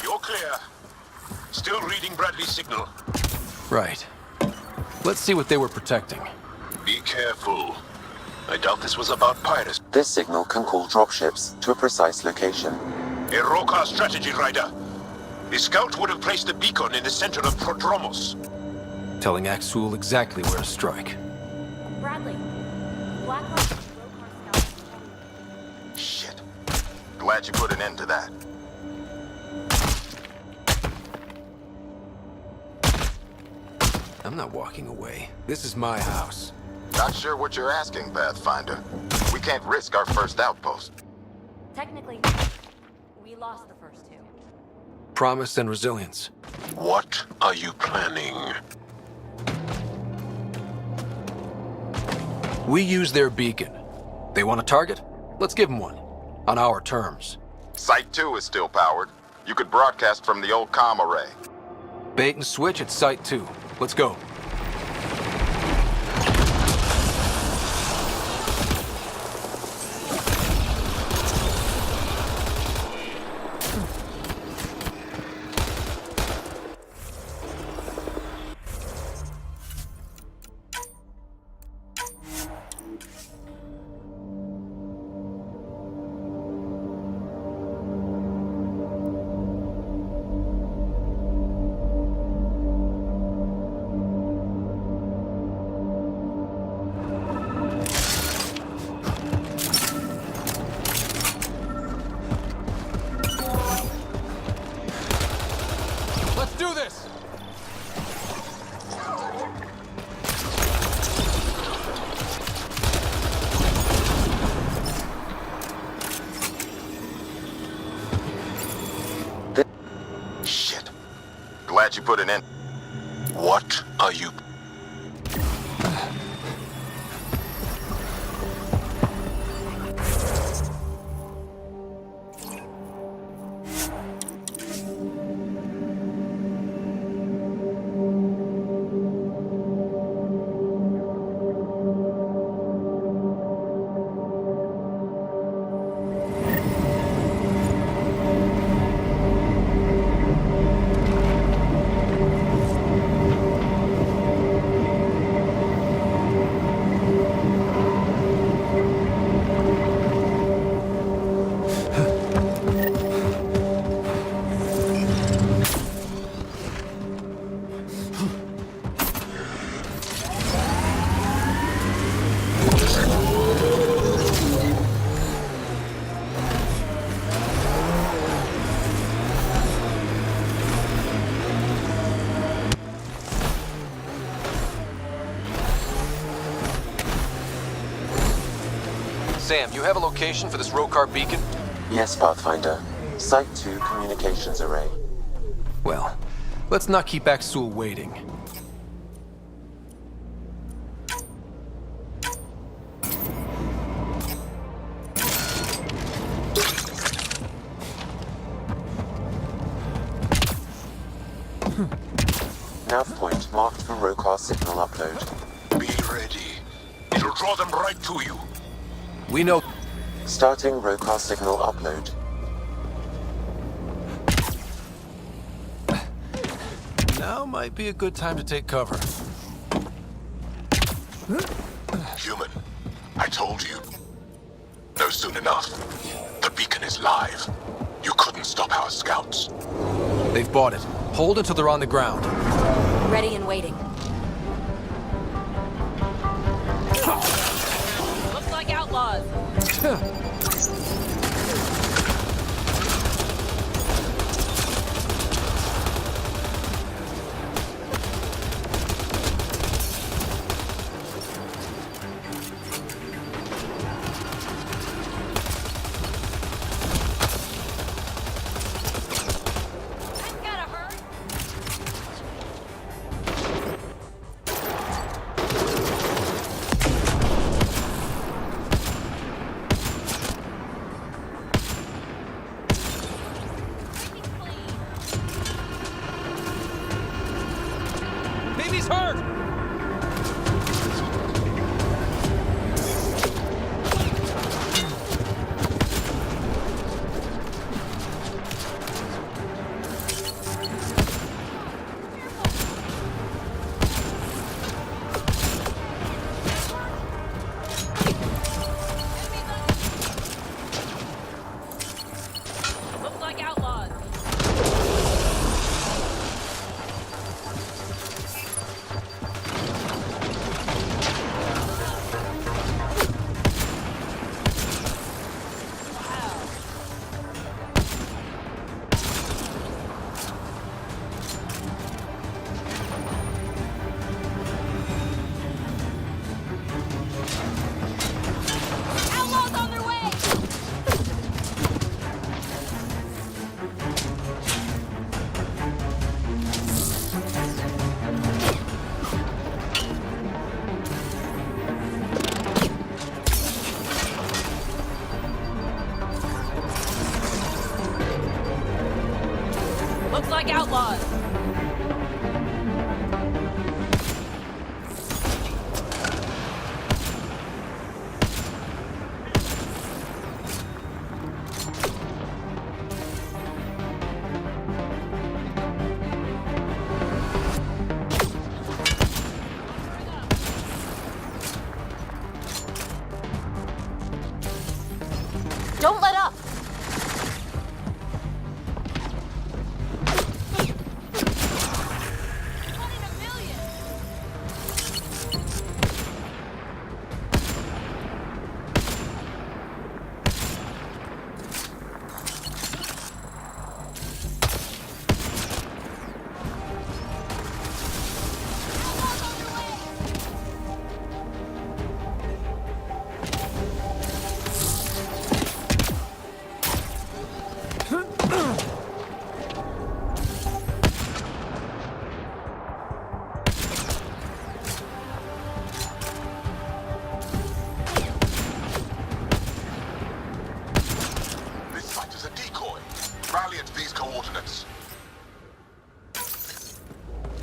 You're clear. Still reading Bradley's signal. Right. Let's see what they were protecting. Be careful. I doubt this was about pirates. This signal can call dropships to a precise location. A Rokar strategy, Ryder. The scout would have placed the beacon in the center of Prodromos. Telling Axul exactly where to strike. Bradley, Black Rock. Shit. Glad you put an end to that. I'm not walking away. This is my house. Not sure what you're asking, Pathfinder. We can't risk our first outpost. Technically, we lost the first two. promise and resilience. What are you planning? We use their beacon. They want a target? Let's give them one. On our terms. Site 2 is still powered. You could broadcast from the old comm array. Bait and switch at Site 2. Let's go. Let's do this! Shit. Glad you put it in. What are you... Sam, you have a location for this Rokar beacon? Yes, Pathfinder. Site 2 communications array. Well, let's not keep Axul waiting. Nav point marked for Rokar signal upload. Be ready. It'll draw them right to you. We know... Starting Rokar signal upload. Now might be a good time to take cover. Human, I told you. No, soon enough. The beacon is live. You couldn't stop our scouts. They've bought it. Hold until they're on the ground. Ready and waiting. Looks like outlaws. He's hurt! Looks like outlaws. Don't let up!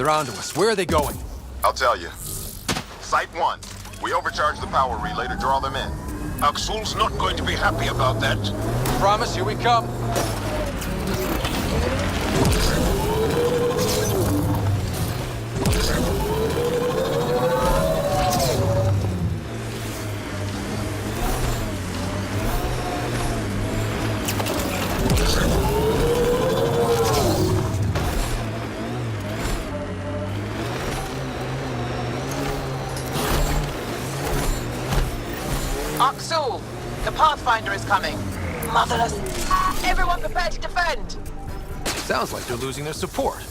They're onto us. Where are they going? I'll tell you. Site 1. We overcharge the power relay to draw them in. Aksul's not going to be happy about that. Promise, here we come. Aksul, the Pathfinder is coming. Motherless. Everyone prepare to defend. Sounds like they're losing their support.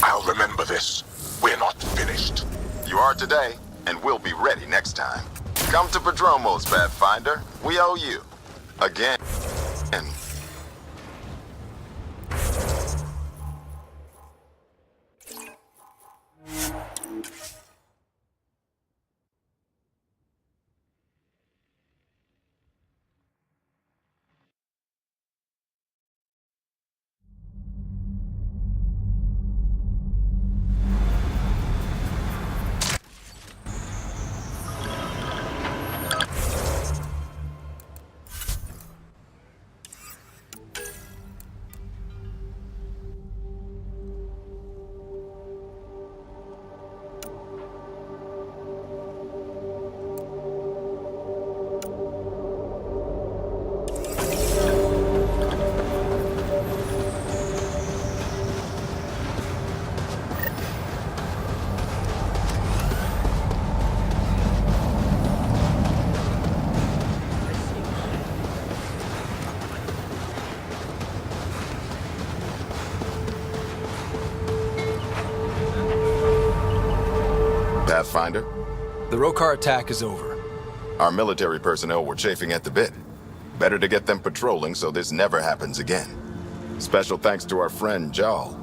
I'll remember this. We're not finished. You are today, and we'll be ready next time. Come to Prodromos, Pathfinder. We owe you. Again. Pathfinder? The Rokar attack is over. Our military personnel were chafing at the bit. Better to get them patrolling so this never happens again. Special thanks to our friend Jal.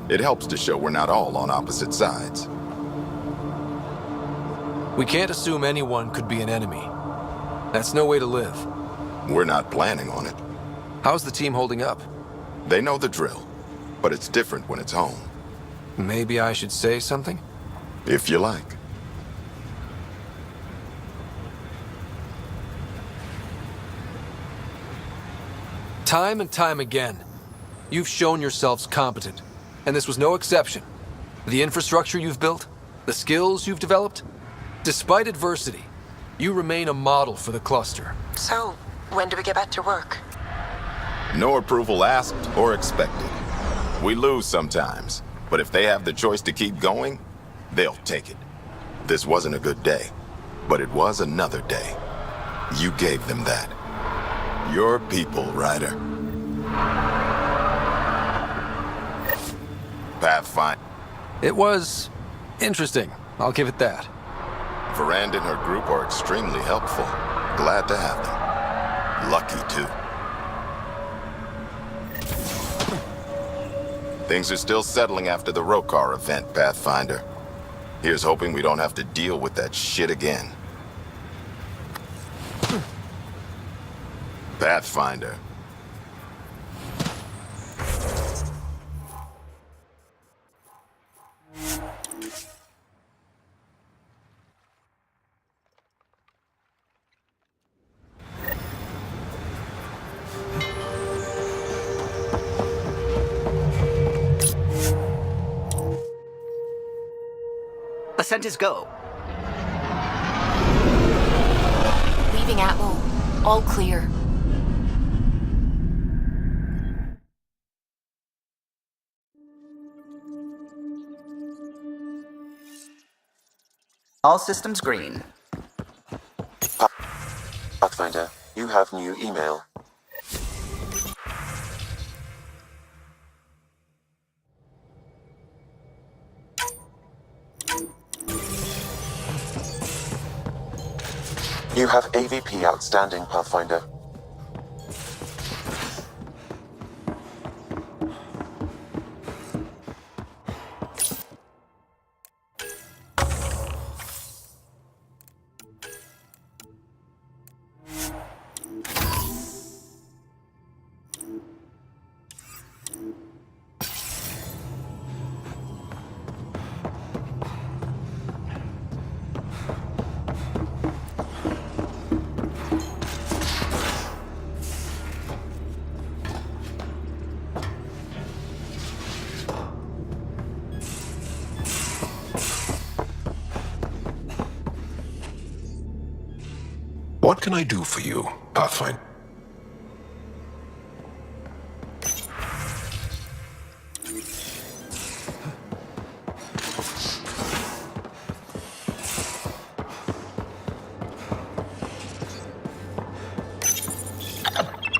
It helps to show we're not all on opposite sides. We can't assume anyone could be an enemy. That's no way to live. We're not planning on it. How's the team holding up? They know the drill, but it's different when it's home. Maybe I should say something? If you like. Time and time again, you've shown yourselves competent, and this was no exception. The infrastructure you've built, the skills you've developed, despite adversity, you remain a model for the cluster. So, when do we get back to work? No approval asked or expected. We lose sometimes, but if they have the choice to keep going, they'll take it. This wasn't a good day, but it was another day. You gave them that. Your people, Ryder. Pathfinder. It was interesting, I'll give it that. Verand and her group are extremely helpful. Glad to have them. Lucky, too. Things are still settling after the Rokar event, Pathfinder. Here's hoping we don't have to deal with that shit again. Pathfinder. Ascent is go. Leaving Atwell. All clear. All systems green. Pathfinder, you have new email. You have AVP outstanding, Pathfinder. What can I do for you, Pathfinder?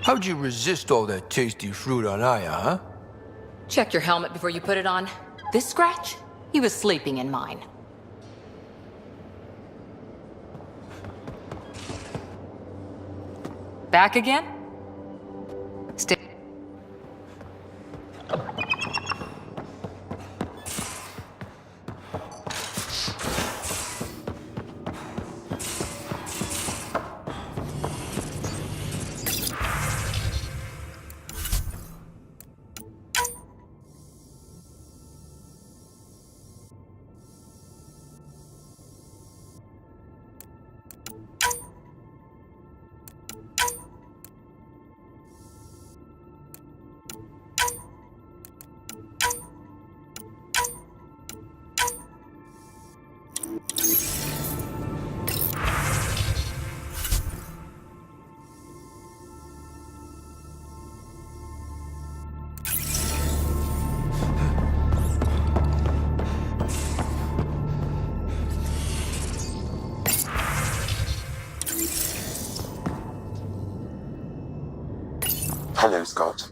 How'd you resist all that tasty fruit on Aya, huh? Check your helmet before you put it on. This scratch? He was sleeping in mine. Back again? Stay. Hello, Scott.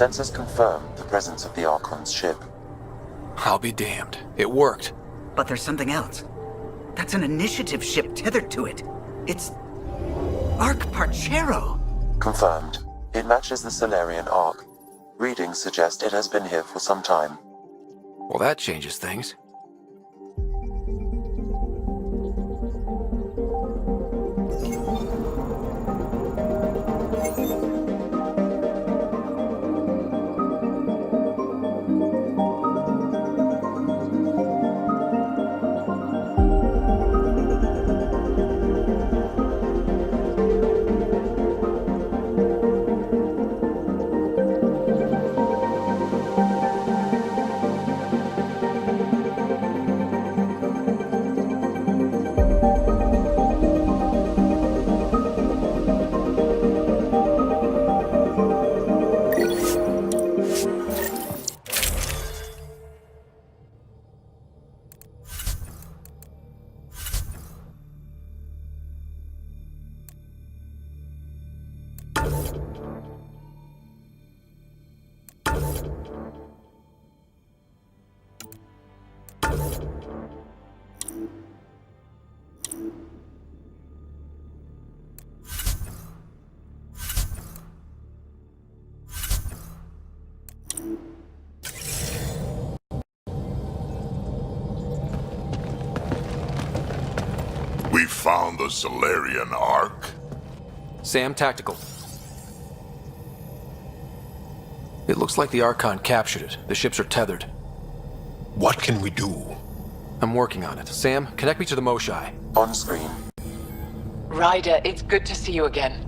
Sensors confirm the presence of the Archon's ship. I'll be damned. It worked. But there's something else. That's an initiative ship tethered to it. It's... Arc Parchero. Confirmed. It matches the Solarian Arc. Readings suggest it has been here for some time. Well, that changes things. We found the Solarian Arc. Sam, tactical. It looks like the Archon captured it. The ships are tethered. What can we do? I'm working on it. Sam, connect me to the Moshai. On screen. Ryder, it's good to see you again.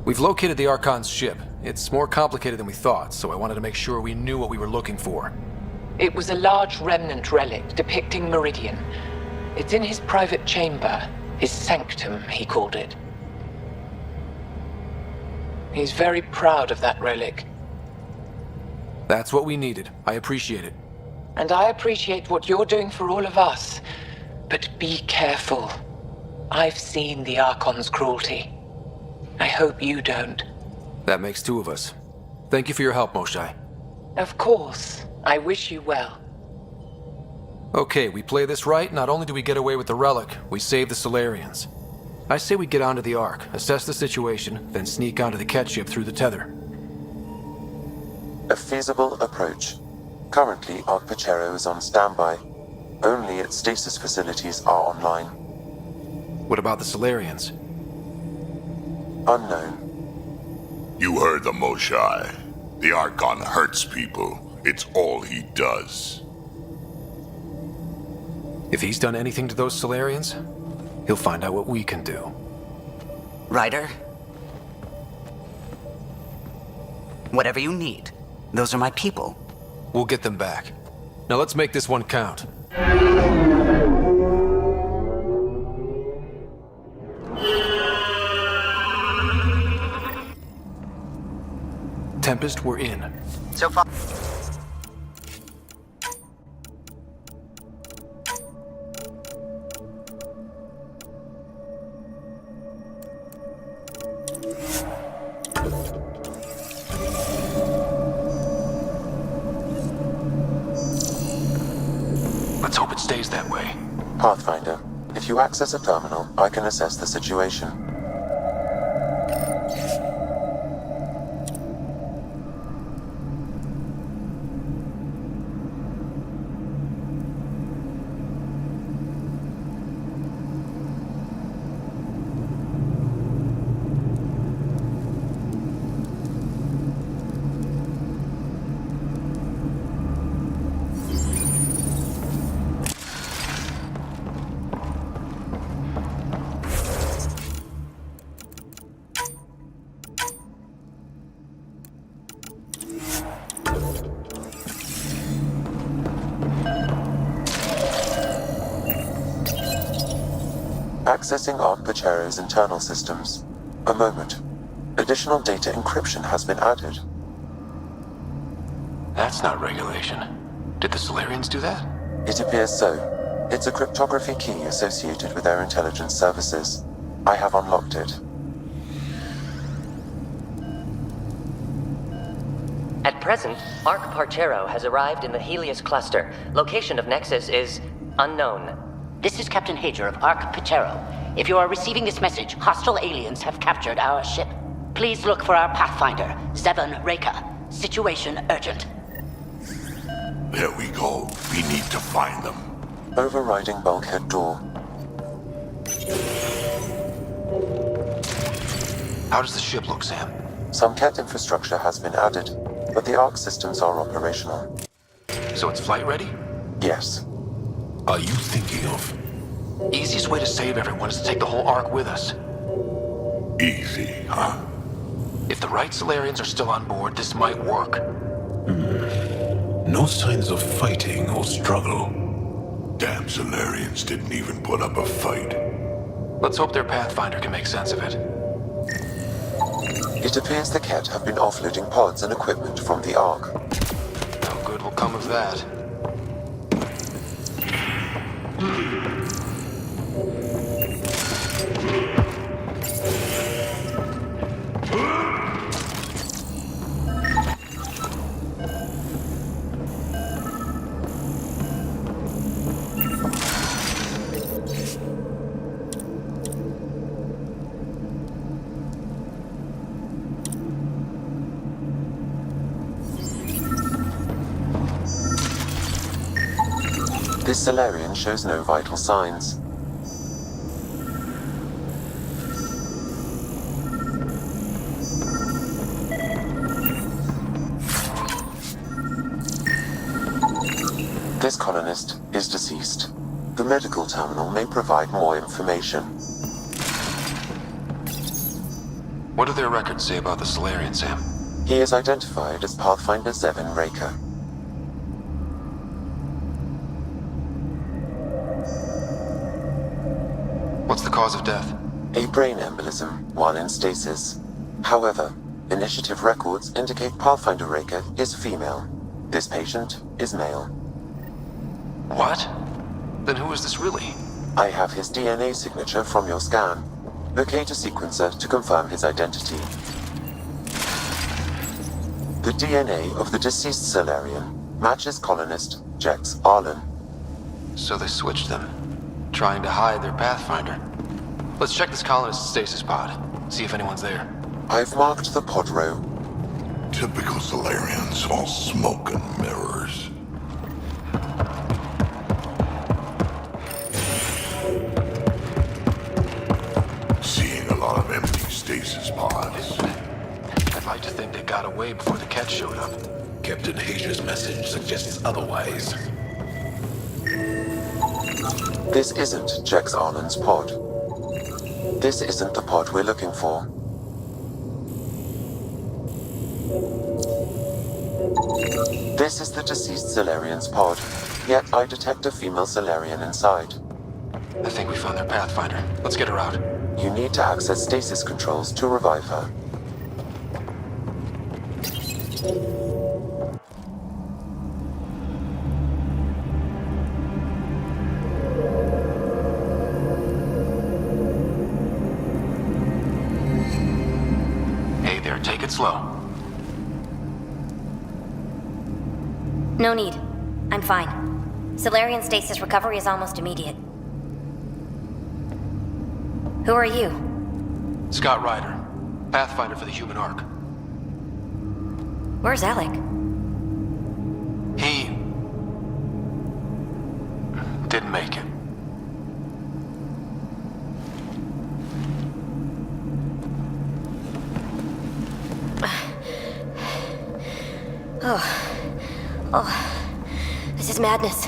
We've located the Archon's ship. It's more complicated than we thought, so I wanted to make sure we knew what we were looking for. It was a large remnant relic depicting Meridian. It's in his private chamber. His sanctum, he called it. He's very proud of that relic. That's what we needed. I appreciate it. And I appreciate what you're doing for all of us. But be careful. I've seen the Archon's cruelty. I hope you don't. That makes two of us. Thank you for your help, Moshai. Of course. I wish you well. Okay, we play this right. Not only do we get away with the relic, we save the Solarians. I say we get onto the Ark, assess the situation, then sneak onto the Ket ship through the tether. A feasible approach. Currently, Arc Parchero is on standby. Only its stasis facilities are online. What about the Solarians? Unknown. You heard the Moshai. The Archon hurts people. It's all he does. If he's done anything to those Solarians, he'll find out what we can do. Ryder? Whatever you need. Those are my people. We'll get them back. Now let's make this one count. Tempest, we're in. So far... Let's hope it stays that way. Pathfinder, if you access a terminal, I can assess the situation. Accessing Arc Parchero's internal systems. A moment. Additional data encryption has been added. That's not regulation. Did the Solarians do that? It appears so. It's a cryptography key associated with their intelligence services. I have unlocked it. At present, Ark Parchero has arrived in the Helios cluster. Location of Nexus is unknown. This is Captain Hager of Ark Parchero. If you are receiving this message, hostile aliens have captured our ship. Please look for our Pathfinder, Zevon Reka. Situation urgent. There we go. We need to find them. Overriding bulkhead door. How does the ship look, Sam? Some CAT infrastructure has been added, but the Ark systems are operational. So it's flight ready? Yes. Are you thinking of? Easiest way to save everyone is to take the whole Ark with us. Easy, huh? If the right Solarians are still on board, this might work. No signs of fighting or struggle. Damn Solarians didn't even put up a fight. Let's hope their Pathfinder can make sense of it. It appears the CAT have been offloading pods and equipment from the Ark. No good will come of that. This Solarian shows no vital signs. This colonist is deceased. The medical terminal may provide more information. What do their records say about the Solarian, Sam? He is identified as Pathfinder Zevon Reka. What's the cause of death? A brain embolism while in stasis. However, initiative records indicate Pathfinder Reka is female. This patient is male. What? Then who is this really? I have his DNA signature from your scan. Locate a sequencer to confirm his identity. The DNA of the deceased Solarian matches colonist Jex Arlen. So they switched them, trying to hide their Pathfinder. Let's check this colonist's stasis pod, see if anyone's there. I've marked the pod row. Typical Solarians, all smoke and mirrors. Seeing a lot of empty stasis pods. I'd like to think they got away before the cat showed up. Captain Hager's message suggests otherwise. This isn't Jex Arlen's pod. This isn't the pod we're looking for. This is the deceased Solarian's pod, yet I detect a female Solarian inside. I think we found their Pathfinder. Let's get her out. You need to access stasis controls to revive her. Hey there, take it slow. No need. I'm fine. Solarian stasis recovery is almost immediate. Who are you? Scott Ryder, Pathfinder for the human Ark. Where's Alec? He didn't make it. Oh, this is madness.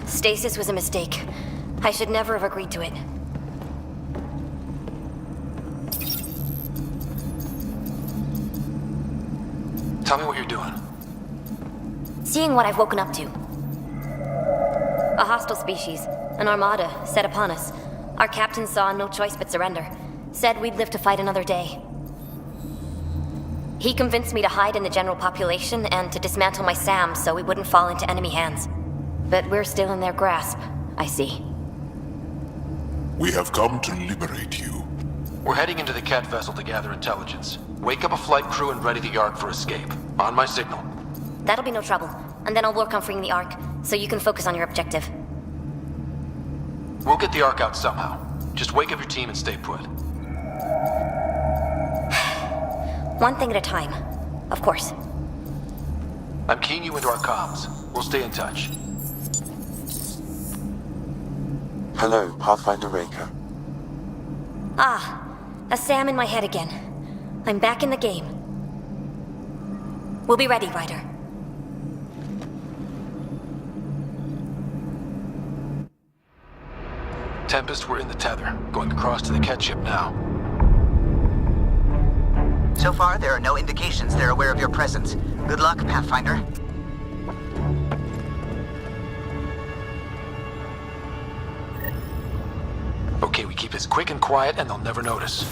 Stasis was a mistake. I should never have agreed to it. Tell me what you're doing. Seeing what I've woken up to. A hostile species, an armada, set upon us. Our captain saw no choice but surrender. Said we'd live to fight another day. He convinced me to hide in the general population and to dismantle my SAM so we wouldn't fall into enemy hands. But we're still in their grasp, I see. We have come to liberate you. We're heading into the Cat vessel to gather intelligence. Wake up a flight crew and ready the Ark for escape. On my signal. That'll be no trouble, and then I'll work on freeing the Ark, so you can focus on your objective. We'll get the Ark out somehow. Just wake up your team and stay put. One thing at a time, of course. I'm keying you into our comms. We'll stay in touch. Hello, Pathfinder Raker. Ah, a Sam in my head again. I'm back in the game. We'll be ready, Ryder. Tempest, we're in the tether. Going across to the Ket ship now. So far, there are no indications they're aware of your presence. Good luck, Pathfinder. Okay, we keep this quick and quiet and they'll never notice.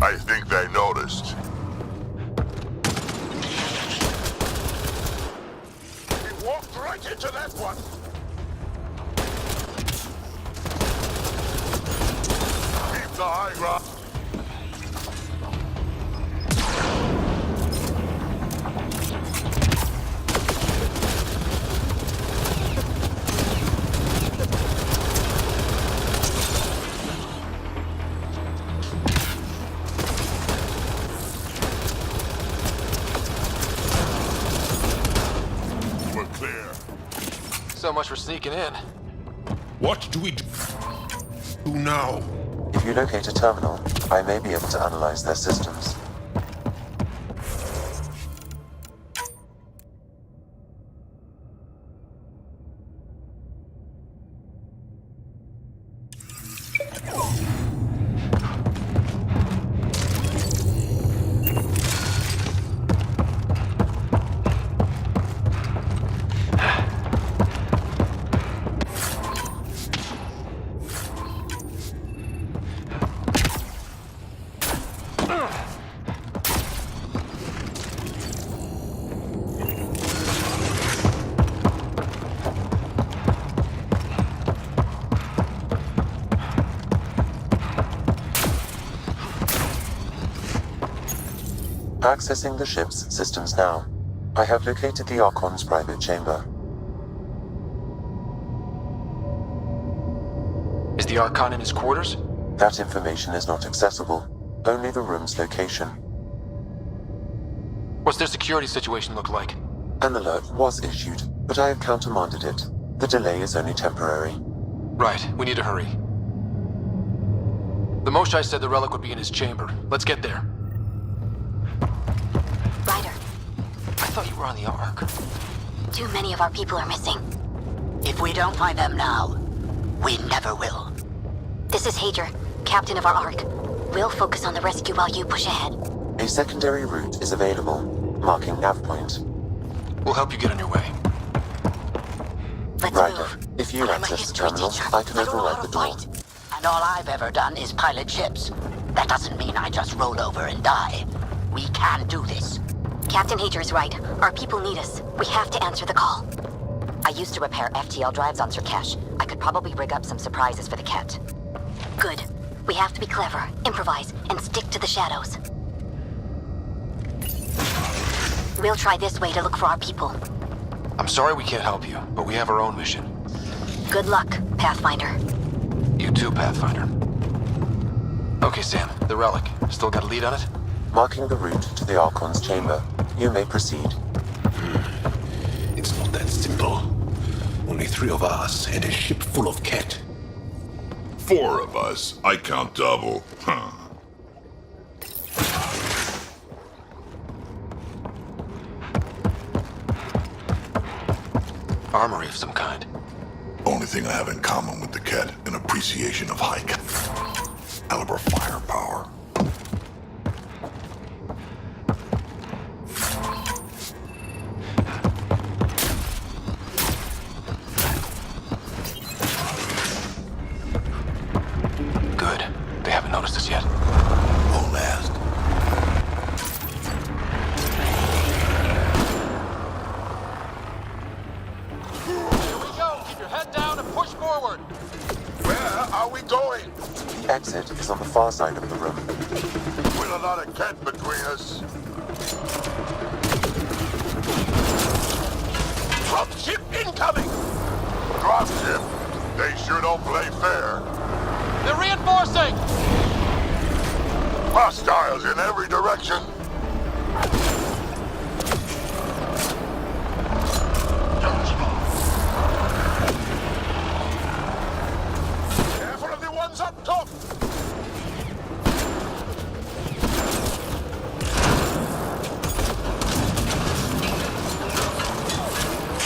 I think they noticed. He walked right into that one. Keep the high ground. So much for sneaking in. What do we do now? If you locate a terminal, I may be able to analyze their systems. Accessing the ship's systems now. I have located the Archon's private chamber. Is the Archon in his quarters? That information is not accessible. Only the room's location. What's their security situation look like? An alert was issued, but I have countermanded it. The delay is only temporary. Right, we need to hurry. The Moshai said the relic would be in his chamber. Let's get there. Ryder. I thought you were on the Ark. Too many of our people are missing. If we don't find them now, we never will. This is Hager, captain of our Ark. We'll focus on the rescue while you push ahead. A secondary route is available, marking nav point. We'll help you get on your way. Let's Ryder, move. if you access the terminal, I can override the door. And all I've ever done is pilot ships. That doesn't mean I just roll over and die. We can do this. Captain Hager's right. Our people need us. We have to answer the call. I used to repair FTL drives on Sirkesh. I could probably rig up some surprises for the Ket. Good. We have to be clever, improvise, and stick to the shadows. We'll try this way to look for our people. I'm sorry we can't help you, but we have our own mission. Good luck, Pathfinder. You too, Pathfinder. Okay, Sam, the relic. Still got a lead on it? Marking the route to the Archon's chamber. You may proceed. It's not that simple. Only 3 of us and a ship full of Ket. 4 of us. I count double. Huh. Armory of some kind. Only thing I have in common with the Ket, an appreciation of high caliber firepower. Good. They haven't noticed us yet. Won't last. Here we go! Keep your head down and push forward! Where are we going? The exit is on the far side of the room. With a lot of Ket between us. Dropship incoming! Dropship? They sure don't play fair. They're reinforcing! Hostiles in every direction. Careful of the ones up top!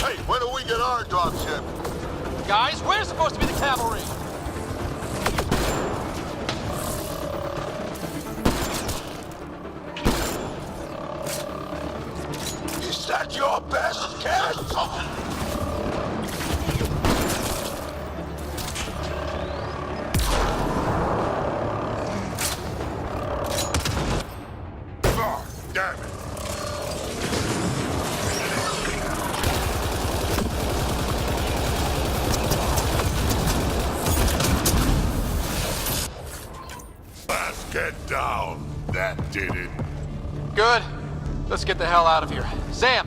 Hey, when do we get our dropship? Guys, we're supposed to be the cavalry! Is that your best guess? Oh, damn it. Let's get down. That did it. Good. Let's get the hell out of here. Sam!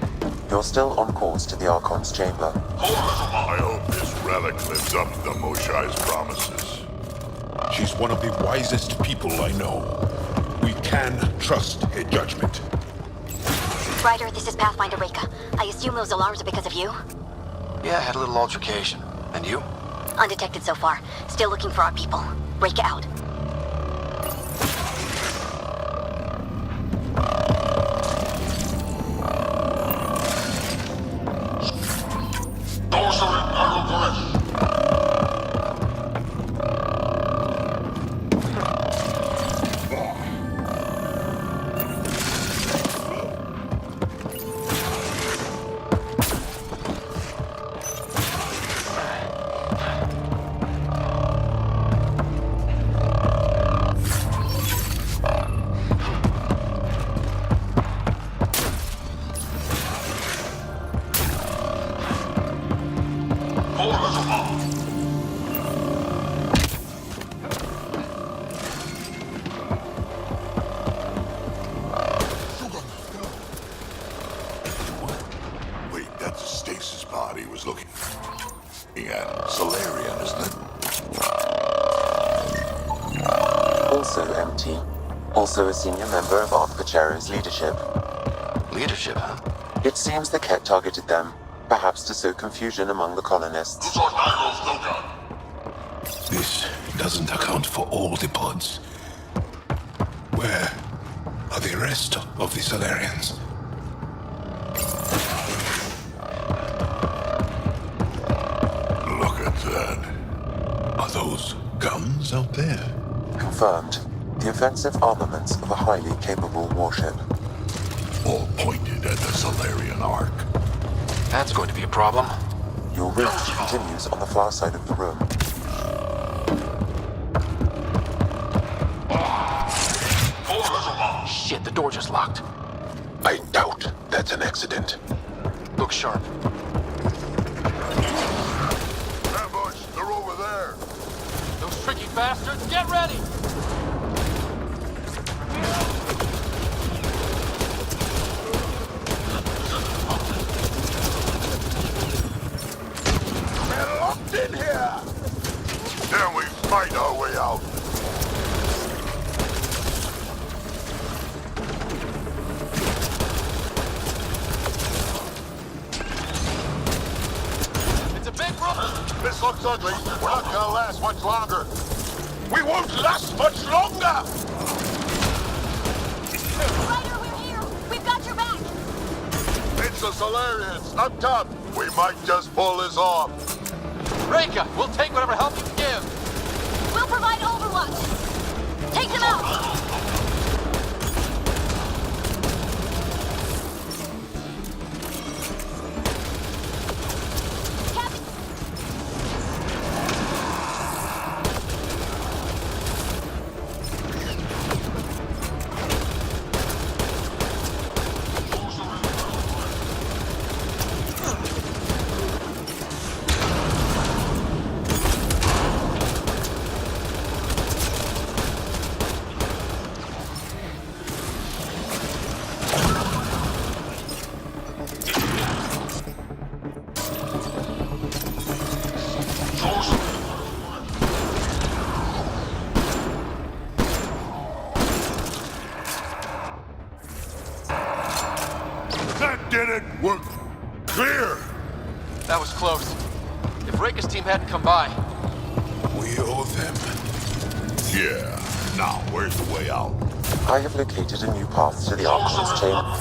You're still on course to the Archon's chamber. I hope this relic lives up to Moshai's promises. She's one of the wisest people I know. We can trust her judgment. Ryder, this is Pathfinder Reka. I assume those alarms are because of you? Yeah, I had a little altercation. And you? Undetected so far. Still looking for our people. Reka out. Wait, that's a stasis pod he was looking at. Solarian, isn't it? Also empty. Also a senior member of Ark Pachero's leadership. Leadership, huh? It seems the Ket targeted them, perhaps to sow confusion among the colonists. This doesn't account for all the pods. Where are the rest of the Solarians? Look at that. Are those guns out there? Confirmed. The offensive armaments of a highly capable warship. All pointed at the Solarian Ark. That's going to be a problem. Your route continues on the far side of the room. Shit, the door just locked. I doubt that's an accident. Look sharp. Ambush! They're over there! Those tricky bastards, get ready! We're locked in here! Then we fight our way out. It's a big room! This looks ugly. We're not gonna last much longer. We won't last much longer! Ryder, we're here! We've got your back! It's the Solarians, up top. We might just pull this off. Reka, we'll take whatever help you can give. We'll provide overwatch! Take them out! That was close. If Reika's team hadn't come by... We owe them. Yeah. Now, where's the way out? I have located a new path to the Archon's chamber.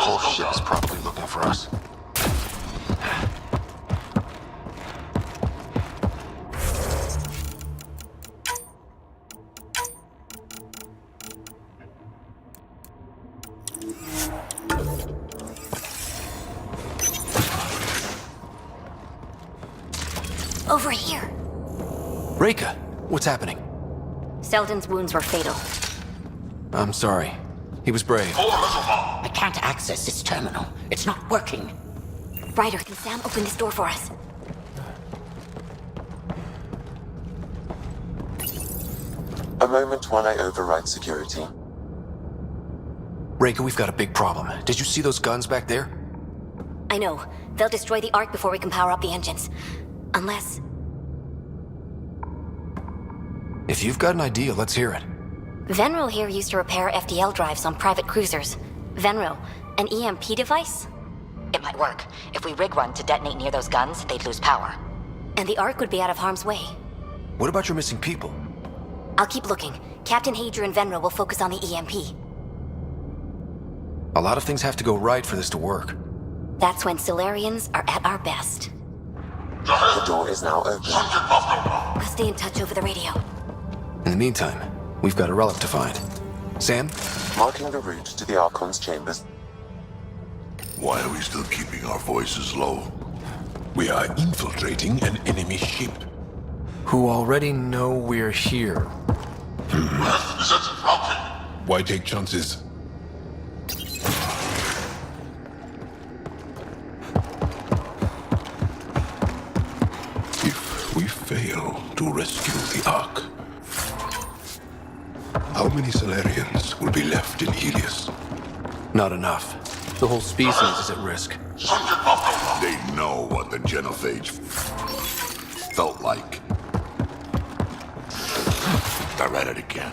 Whole ship is probably looking for us. Over here. Reika, what's happening? Selden's wounds were fatal. I'm sorry. He was brave. I can't access this terminal. It's not working. Ryder, can Sam open this door for us? A moment while I override security. Reika, we've got a big problem. Did you see those guns back there? I know. They'll destroy the Ark before we can power up the engines. Unless... If you've got an idea, let's hear it. Venro here used to repair FDL drives on private cruisers. Venro, an EMP device? It might work. If we rig one to detonate near those guns, they'd lose power. And the Ark would be out of harm's way. What about your missing people? I'll keep looking. Captain Hadrian and Venro will focus on the EMP. A lot of things have to go right for this to work. That's when Solarians are at our best. The door is now open. I'll stay in touch over the radio. In the meantime, we've got a relic to find. Sam? Marking the route to the Archon's chambers. Why are we still keeping our voices low? We are infiltrating an enemy ship. Who already know we're here. Why take chances? If we fail to rescue the Ark, how many Solarians will be left in Helios? Not enough. The whole species is at risk. They know what the genophage felt like. I read it again.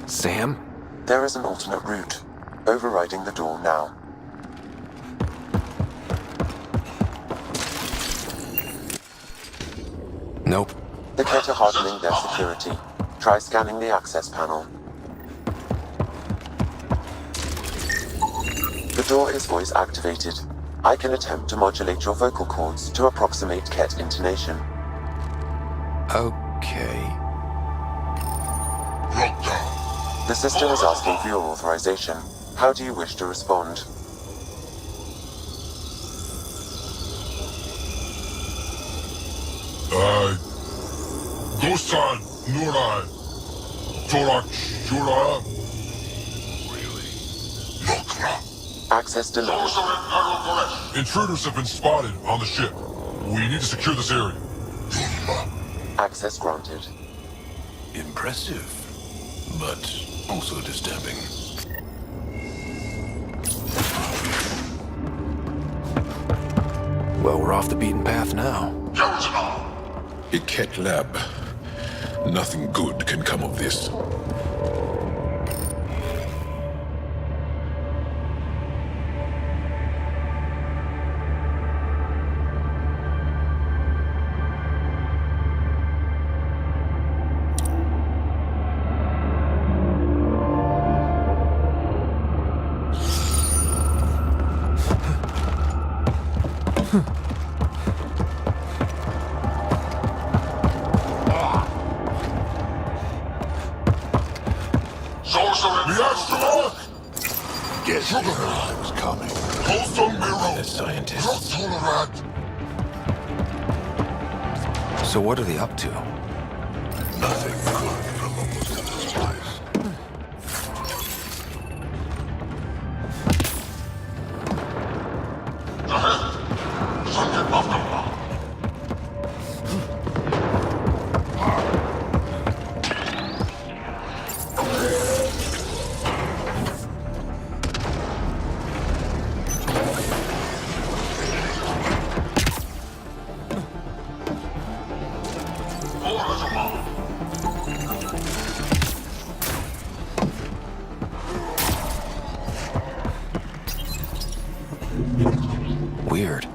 Sam? There is an alternate route. Overriding the door now. Nope. The Ket are hardening their security. Try scanning the access panel. The door is voice activated. I can attempt to modulate your vocal cords to approximate Ket intonation. Okay. The system is asking for your authorization. How do you wish to respond? Dosan, Nurai, Torak, Shura. Access denied. Intruders have been spotted on the ship. We need to secure this area. Access granted. Impressive, but also disturbing. Well, we're off the beaten path now. A Ket lab. Nothing good can come of this. Guess they knew I was coming. As scientists. So what are they up to? Nothing good from almost to this place. Weird.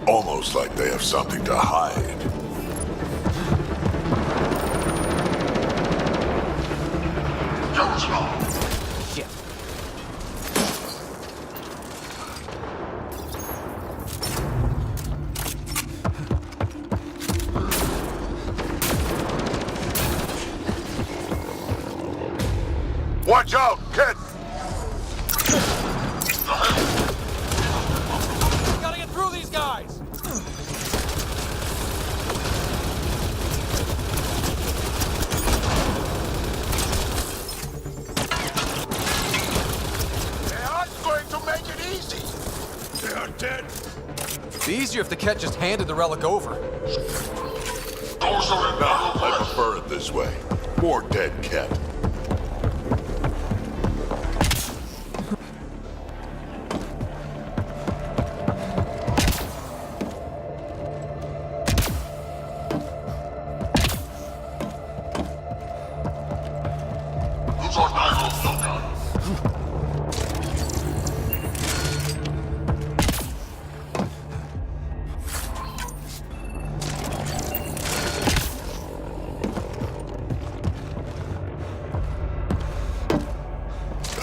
Almost like they have something to hide. Shit. Watch out, kid! Gotta get through these guys! They aren't going to make it easy! They are dead! It'd be easier if the Ket just handed the relic over. No, I prefer it this way. More dead cat.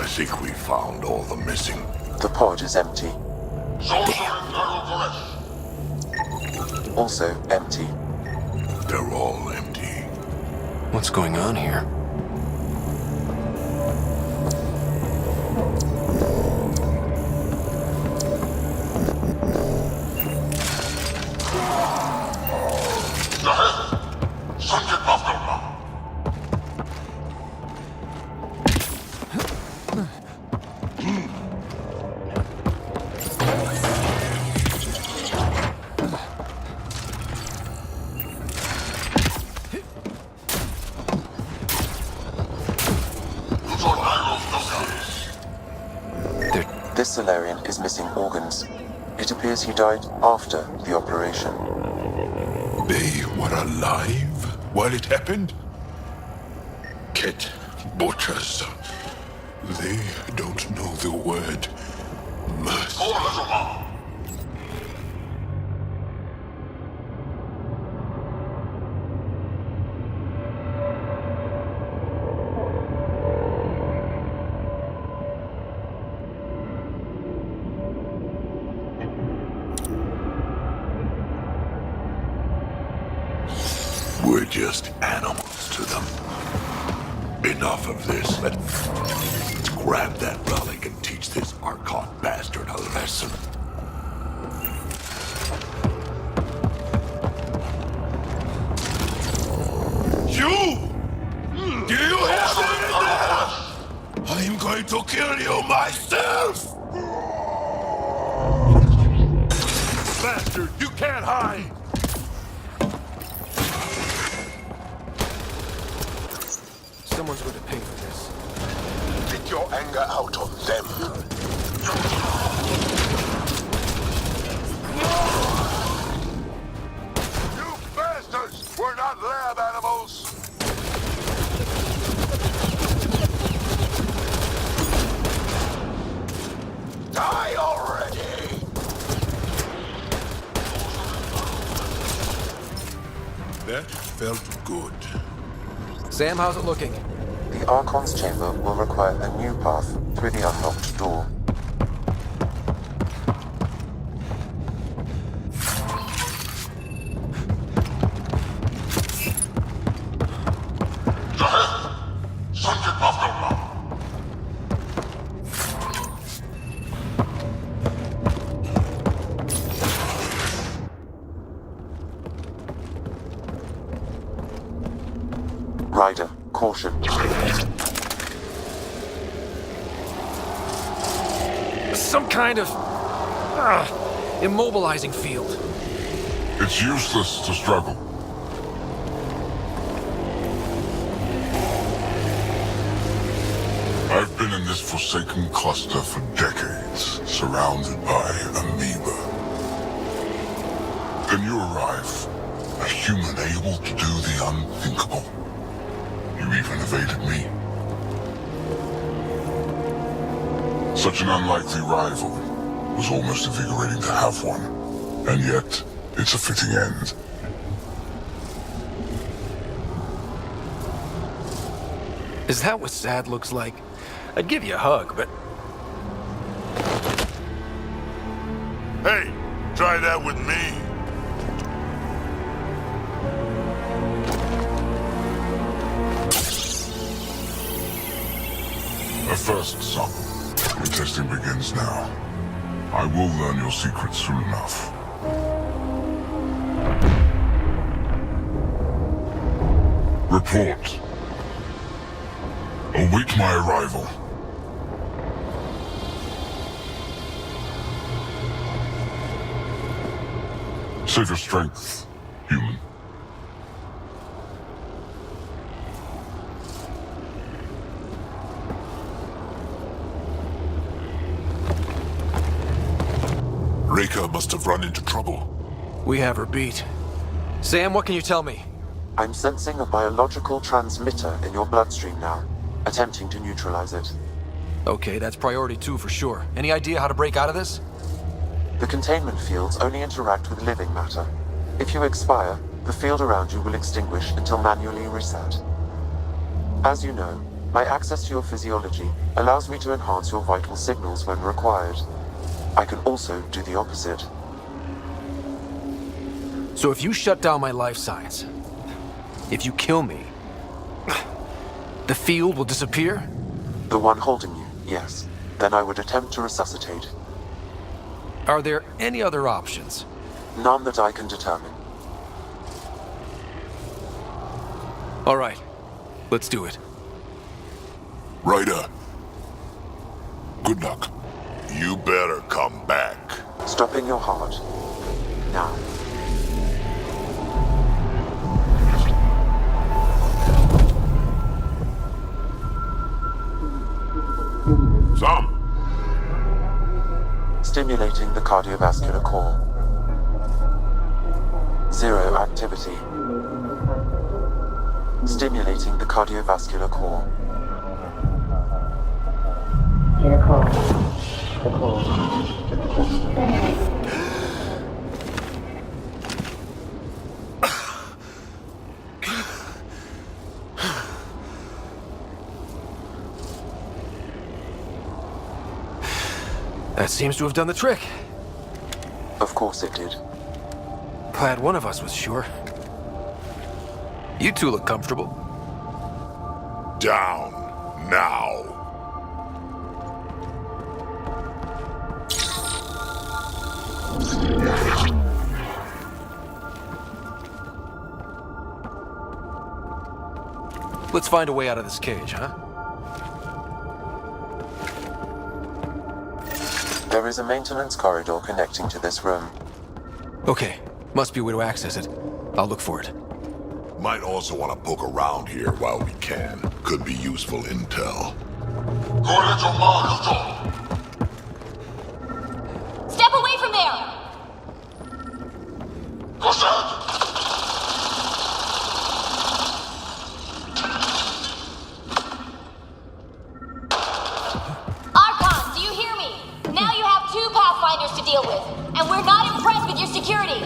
I think we found all the missing. The pod is empty. Also empty. They're all empty. What's going on here? This Solarian is missing organs. It appears he died after the operation. They were alive while it happened? Ket butchers. They don't know the word mercy. We're just animals to them. Enough of this. Let's grab that relic and teach this Archon bastard a lesson. You! Do you have it? I'm going to kill you myself! Bastard, you can't hide! Someone's going to pay for this. Take your anger out on them. You bastards! We're not lab animals! Die already! That felt good. Sam, how's it looking? The Archon's chamber will require a new path through the unlocked door. Ryder, caution. Some kind of immobilizing field. It's useless to struggle. I've been in this forsaken cluster for decades, surrounded by amoeba. Then you arrive, A human able to do the unthinkable. You even evaded me. Such an unlikely rival. Was almost invigorating to have one. And yet, it's a fitting end. Is that what sad looks like? I'd give you a hug, but... Hey, try that with me. A first, son. Your testing begins now. I will learn your secrets soon enough. Report. Await my arrival. Save your strength, human. Reka must have run into trouble. We have her beat. Sam, what can you tell me? I'm sensing a biological transmitter in your bloodstream now, attempting to neutralize it. Okay, that's priority 2 for sure. Any idea how to break out of this? The containment fields only interact with living matter. If you expire, the field around you will extinguish until manually reset. As you know, my access to your physiology allows me to enhance your vital signals when required. I can also do the opposite. So if you shut down my life signs, if you kill me, the field will disappear? The one holding you, yes. Then I would attempt to resuscitate. Are there any other options? None that I can determine. All right, let's do it. Ryder. Good luck. You better come back. Stopping your heart. Now. Sam! Stimulating the cardiovascular core. 0 activity. Stimulating the cardiovascular core. That seems to have done the trick. Of course it did. Glad one of us was sure. You two look comfortable. Down. Now. Let's find a way out of this cage, huh? There is a maintenance corridor connecting to this room. Okay, must be a way to access it. I'll look for it. Might also want to poke around here while we can. Could be useful intel. Step away from there! Archon, do you hear me? Now you have 2 Pathfinders to deal with, and we're not impressed with your security.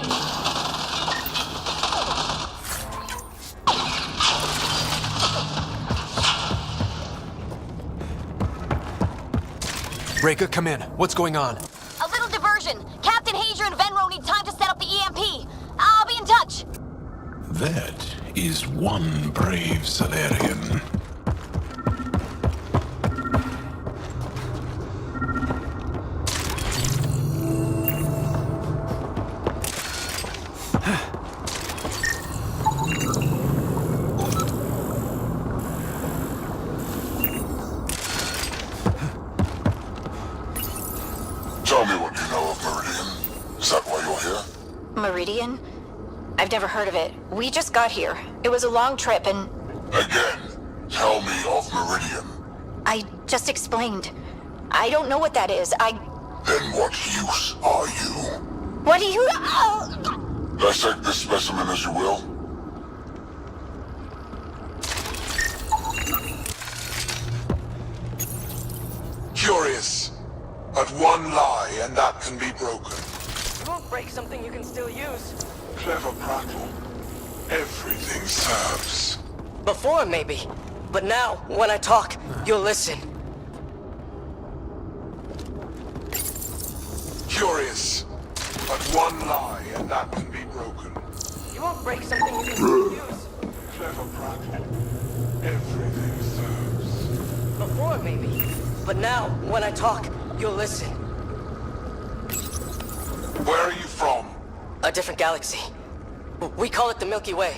Reka, come in. What's going on? A little diversion. Captain Hager and Venro need time to set up the EMP. I'll be in touch. That is one brave Salarian. Tell me what you know of Meridian. Is that why you're here? Meridian? I've never heard of it. We just got here. It was a long trip and... Again, tell me of Meridian. I just explained. I don't know what that is. Then what use are you? What do you... Dissect this specimen as you will. Curious. But one lie, and that can be broken. You won't break something you can still use. Clever prattle. Everything serves. Before, maybe. But now, when I talk, you'll listen. Curious. But one lie, and that can be broken. You won't break something you can still use. Clever prattle. Everything serves. Before, maybe. But now, when I talk, you'll listen. Where are you from? A different galaxy. We call it the Milky Way.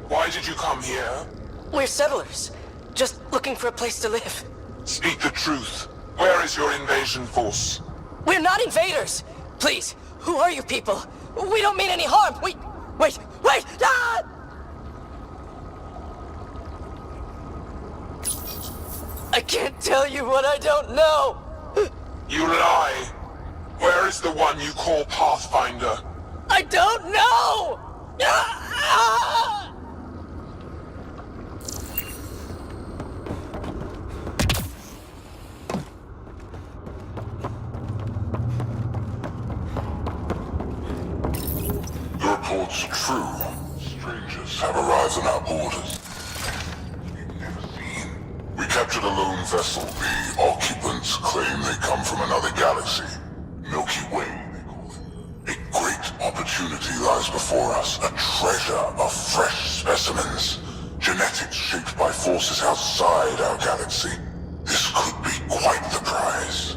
Why did you come here? We're settlers. Just looking for a place to live. Speak the truth. Where is your invasion force? We're not invaders! Please, who are you people? We don't mean any harm! Wait! Ah! I can't tell you what I don't know! You lie! Where is the one you call Pathfinder? I don't know! Ah! The reports are true. Strangers have arrived on our borders. We've never seen. We captured a lone vessel. The occupants claim they come from another galaxy. Milky Way, they call it. A great opportunity lies before us. A treasure of fresh specimens. Genetics shaped by forces outside our galaxy. This could be quite the prize.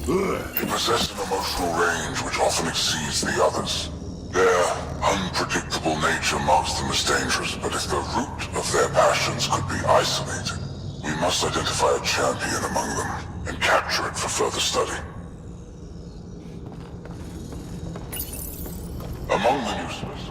They possess an emotional range which often exceeds the others. Their unpredictable nature marks them as dangerous, but if the root of their passions could be isolated, we must identify a champion among them and capture it for further study. Among the new specimens,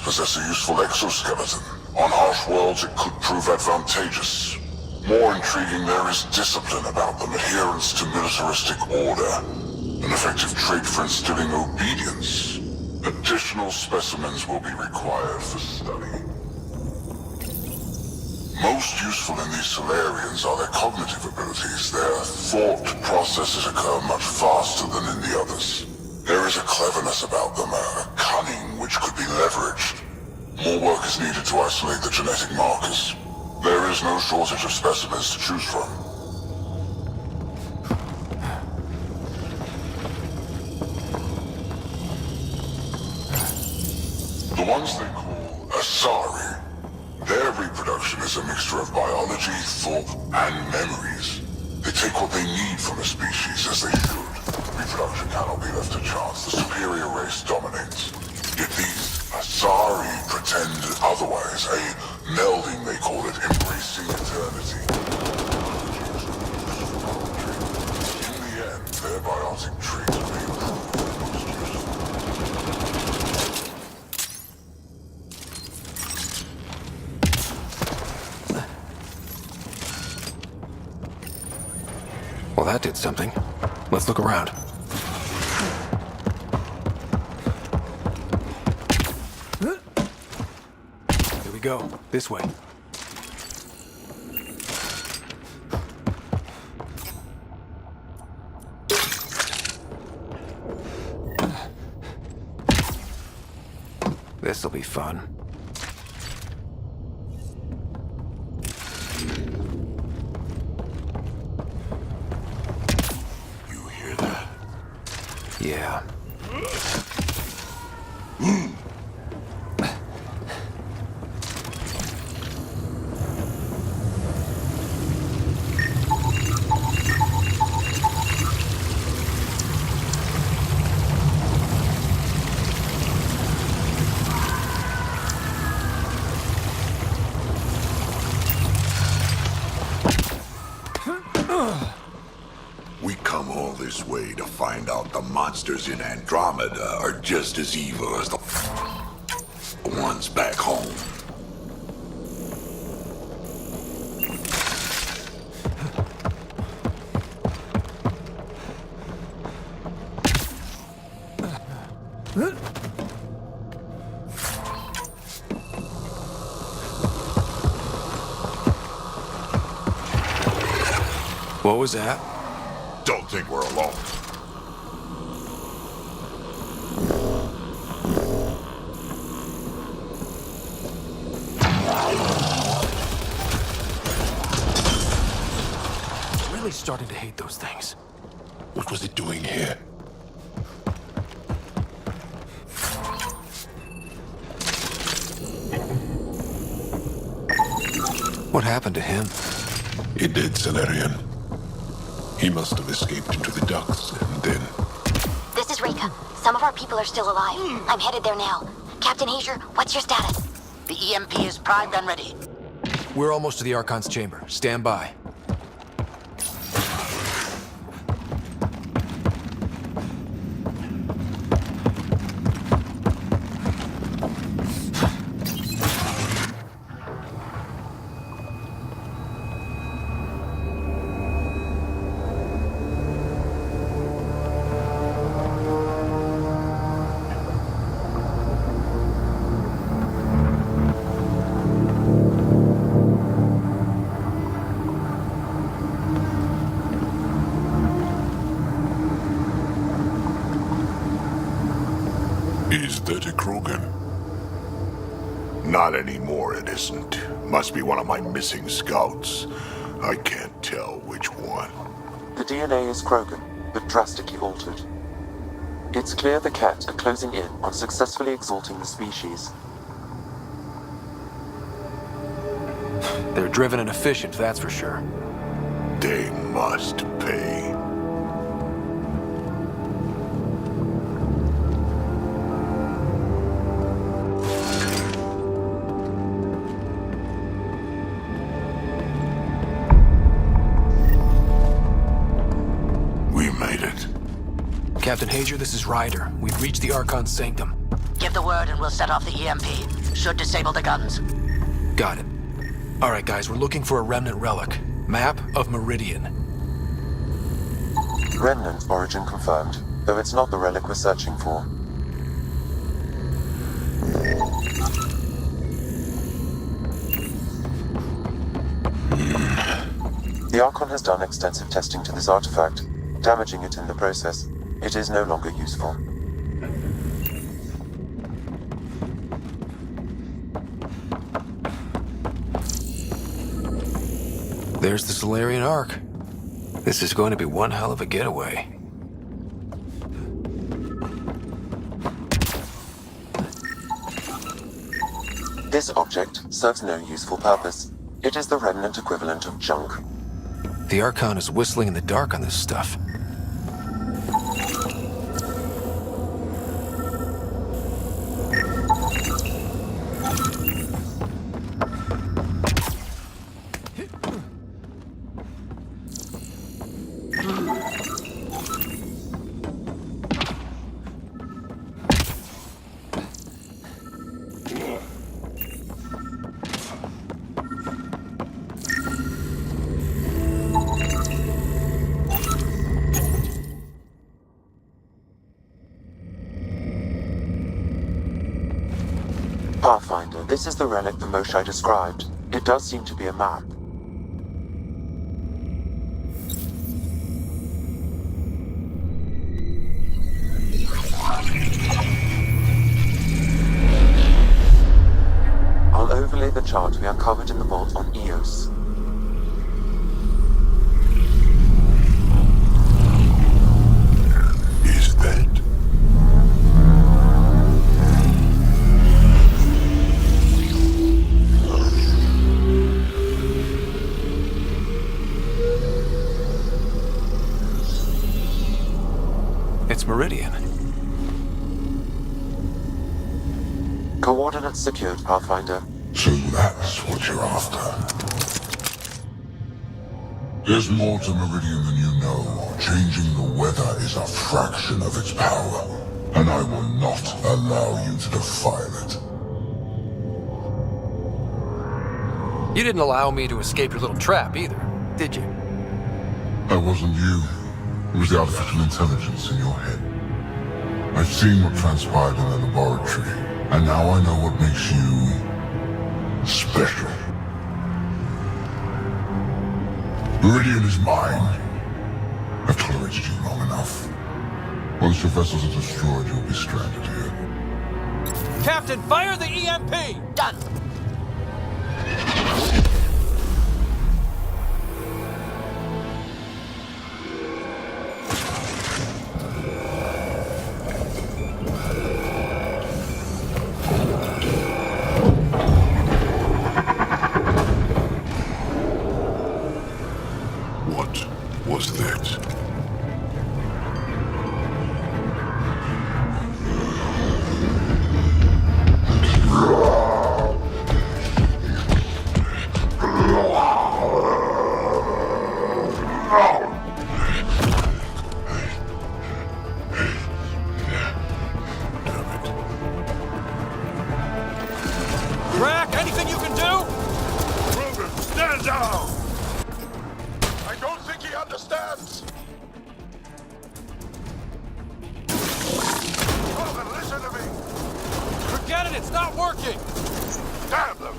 possess a useful exoskeleton. On harsh worlds, it could prove advantageous. More intriguing, there is discipline about them, adherence to militaristic order, an effective trait for instilling obedience. Additional specimens will be required for study. Most useful in these Solarians are their cognitive abilities. Their thought processes occur much faster than in the others. There is a cleverness about them, a cunning which could be leveraged. More work is needed to isolate the genetic markers. There is no shortage of specimens to choose from. The ones they call Asari, their reproduction is a mixture of biology, thought, and memories. They take what they need from a species as they should. Reproduction cannot be left to chance. The superior race dominates. Yet these Asari pretend otherwise. A melding, they call it, embracing eternity. In the end, their biotic traits may prove most useful. Well, that did something. Let's look around. go. This way. This'll be fun. You hear that? Yeah. We come all this way to find out the monsters in Andromeda are just as evil as the ones back home. What was that? Don't think we're alone. Really starting to hate those things. What was it doing here? What happened to him? He did, Salarian. He must have escaped into the ducts, and then... This is Reka. Some of our people are still alive. I'm headed there now. Captain Hazer, what's your status? The EMP is primed and ready. We're almost to the Archon's chamber. Stand by. Is that a Krogan? Not anymore, it isn't. Must be one of my missing scouts. I can't tell which one. The DNA is Krogan, but drastically altered. It's clear the Cat are closing in on successfully exalting the species. They're driven and efficient, that's for sure. They must pay. Captain Hazer, this is Ryder. We've reached the Archon's sanctum. Give the word and we'll set off the EMP. Should disable the guns. Got it. All right, guys, we're looking for a remnant relic. Map of Meridian. Remnant origin confirmed, though it's not the relic we're searching for. The Archon has done extensive testing to this artifact, damaging it in the process. It is no longer useful. There's the Solarian Ark. This is going to be one hell of a getaway. This object serves no useful purpose. It is the remnant equivalent of junk. The Archon is whistling in the dark on this stuff. This is the relic the Moshai described. It does seem to be a map. I'll overlay the chart we uncovered in the vault on EOS. Is that? It's Meridian. Coordinates secured, Pathfinder. So that's what you're after. There's more to Meridian than you know. Changing the weather is a fraction of its power, and I will not allow you to defile it. You didn't allow me to escape your little trap either, did you? That wasn't you. It was the artificial intelligence in your head. I've seen what transpired in the laboratory, and now I know what makes you special. Meridian is mine. I've tolerated you long enough. Once your vessels are destroyed, you'll be stranded here. Captain, fire the EMP! Done. What was that? Crack, anything you can do? Krogan, stand down! I don't think he understands! Krogan, listen to me! Forget it, it's not working! Damn them!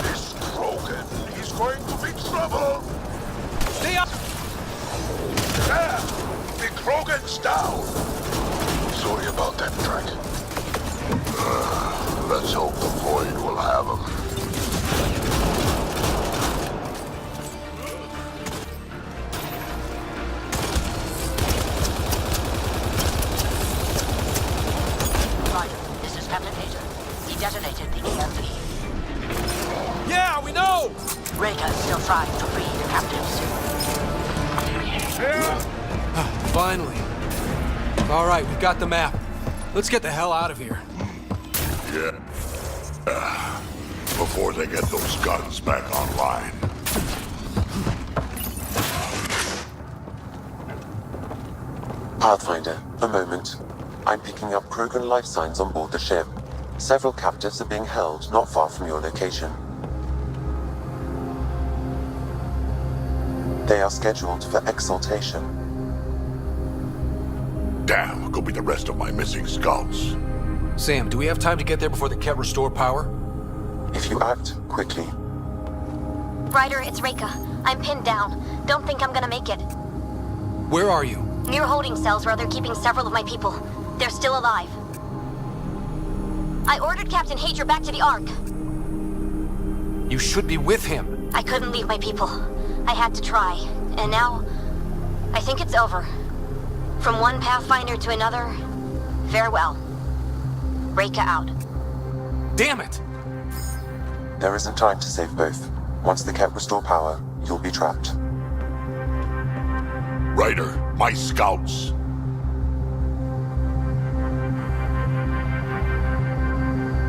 This Krogan, he's going to be trouble! Stay up! There! The Krogan's down! Sorry about that, Drac. Let's hope the Void will have him. Ryder, this is Captain Hager. He detonated the EMP. Yeah, we know! Reka is still trying to free the captives. Finally. All right, we've got the map. Let's get the hell out of here. Yeah. Before they get those guns back online. Pathfinder, a moment. I'm picking up Krogan life signs on board the ship. Several captives are being held not far from your location. They are scheduled for exaltation. Damn, could be the rest of my missing scouts. Sam, do we have time to get there before the Ket restore power? If you act quickly. Ryder, it's Reka. I'm pinned down. Don't think I'm gonna make it. Where are you? Near holding cells where they're keeping several of my people. They're still alive. I ordered Captain Hager back to the Ark. You should be with him. I couldn't leave my people. I had to try. And now, I think it's over. From one Pathfinder to another, farewell. Reka out. Damn it! There isn't time to save both. Once the Ket restore power, you'll be trapped. Ryder, my scouts.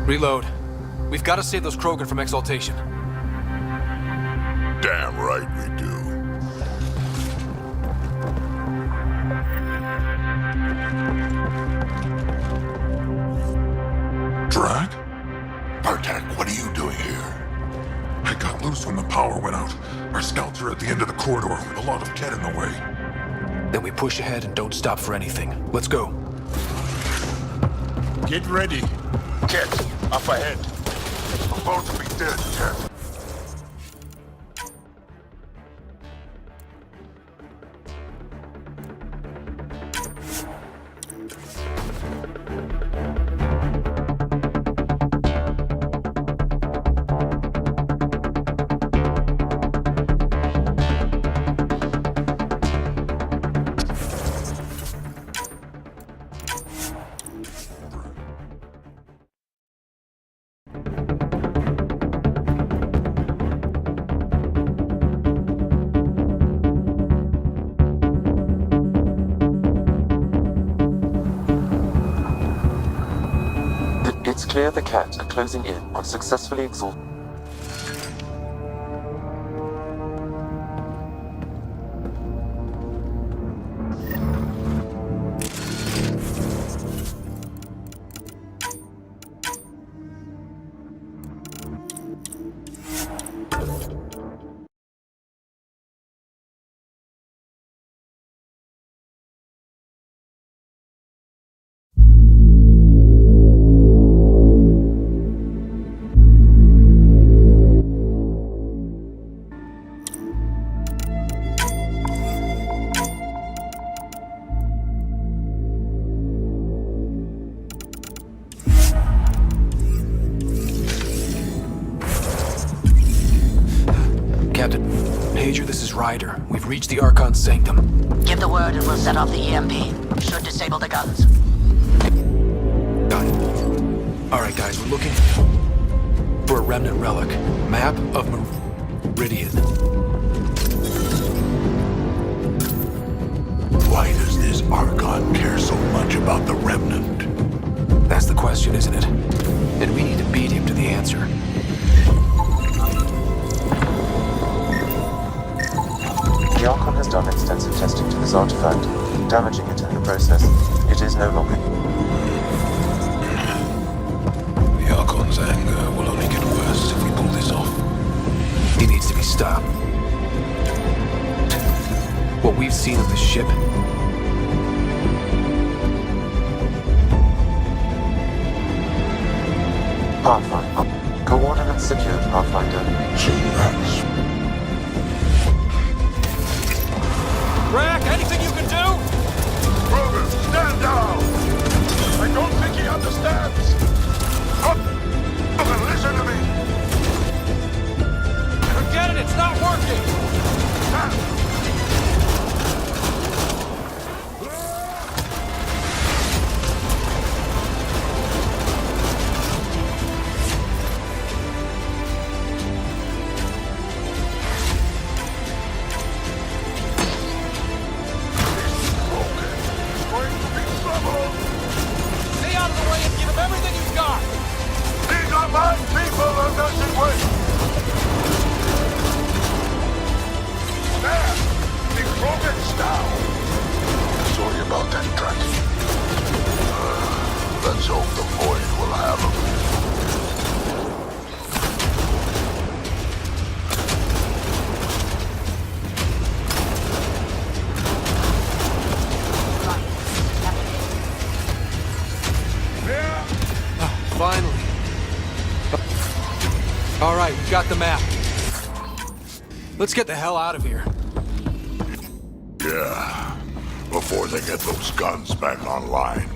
Reload. We've got to save those Krogan from exaltation. Damn right we do. Drac? Bartek, what are you doing here? I got loose when the power went out. Our scouts are at the end of the corridor with a lot of Ket in the way. Then we push ahead and don't stop for anything. Let's go. Get ready. Ket, up ahead. About to be dead, Ket. It's clear the Ket are closing in on successfully exhaust. Captain, Pager, this is Ryder. We've reached the Archon's sanctum. Give the word and we'll set off the EMP. Should disable the guns. Got it. Alright guys, we're looking for a remnant relic. Map of Meridian. Why does this Archon care so much about the Remnant? That's the question, isn't it? And we need to beat him to the answer. The Archon has done extensive testing to this artifact, damaging it in the process. It is no longer... The Archon's anger will only get worse if we pull this off. He needs to be stopped. What we've seen of the ship... Pathfinder. Coordinates secured, Pathfinder. Rack, anything you can do? Grover, stand down! I don't think he understands! Grover, listen to me! Forget it, it's not working! Stay out of the way and give him everything you've got! These are my people I'm messing with! There! The Krogan's down! Sorry about that, Drax. Let's hope the Void will have him. Finally. Alright, we've got the map. Let's get the hell out of here. Yeah, before they get those guns back online.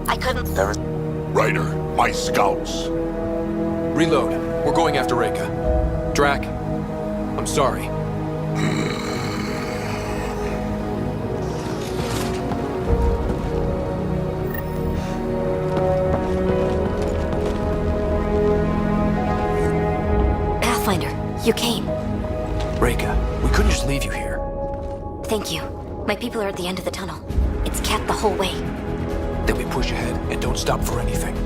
I couldn't. There is... Ryder, my scouts. Reload. We're going after Reka. Drac, I'm sorry. Pathfinder, you came. Reka, we couldn't just leave you here. Thank you. My people are at the end of the tunnel. It's kept the whole way. Then we push ahead and don't stop for anything.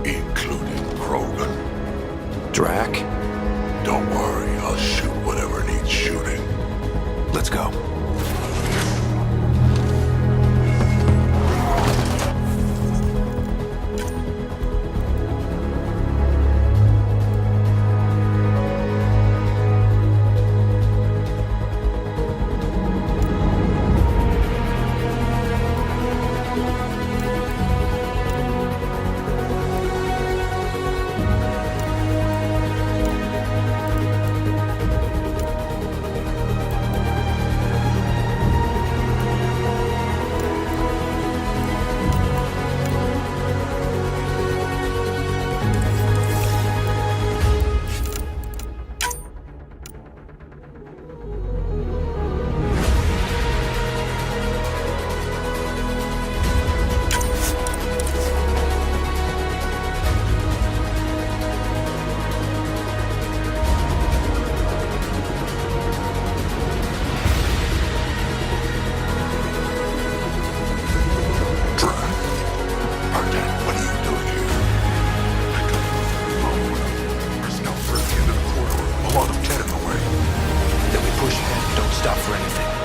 Including Krogan. Drac? Don't worry, I'll shoot whatever needs shooting. Let's go.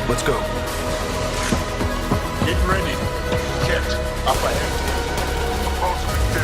Let's go. Get ready. Kit, up ahead. Supposed to be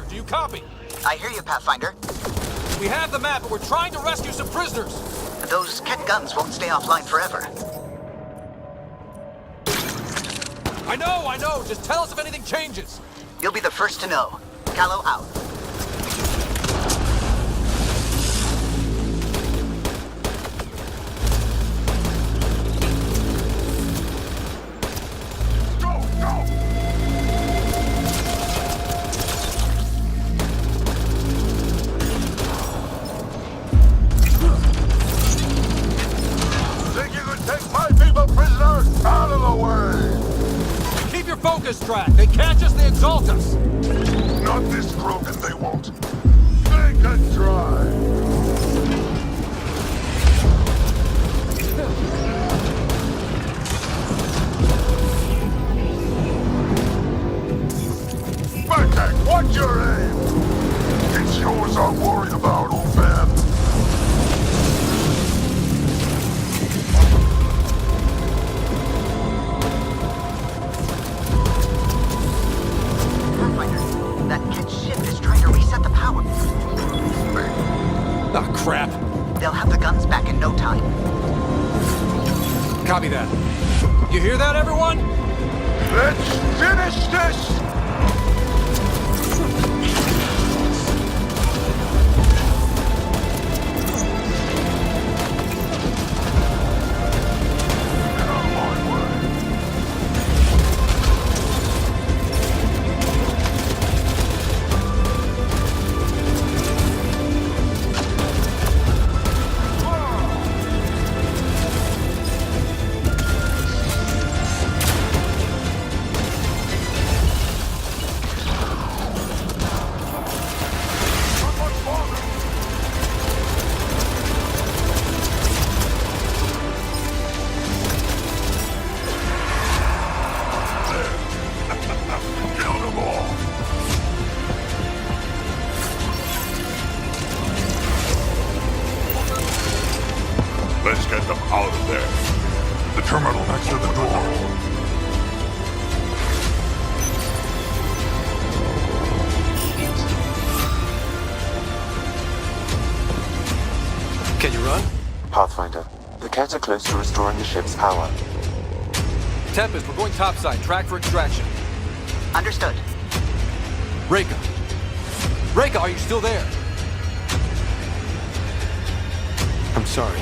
Do you copy? I hear you, Pathfinder. We have the map, but we're trying to rescue some prisoners. Those Kett guns won't stay offline forever. I know. Just tell us if anything changes. You'll be the first to know. Callow out. Focus track. They catch us, they exalt us. Not this Krogan, they won't. They can try. Backpack, watch your aim. It's yours I'm worried about, old man. Ah, crap. They'll have the guns back in no time. Copy that. You hear that, everyone? Let's finish this! Let's get them out of there. The terminal next to the door. Can you run? Pathfinder, the Kett are close to restoring the ship's power. Tempest, we're going topside. Track for extraction. Understood. Reka, are you still there? I'm sorry.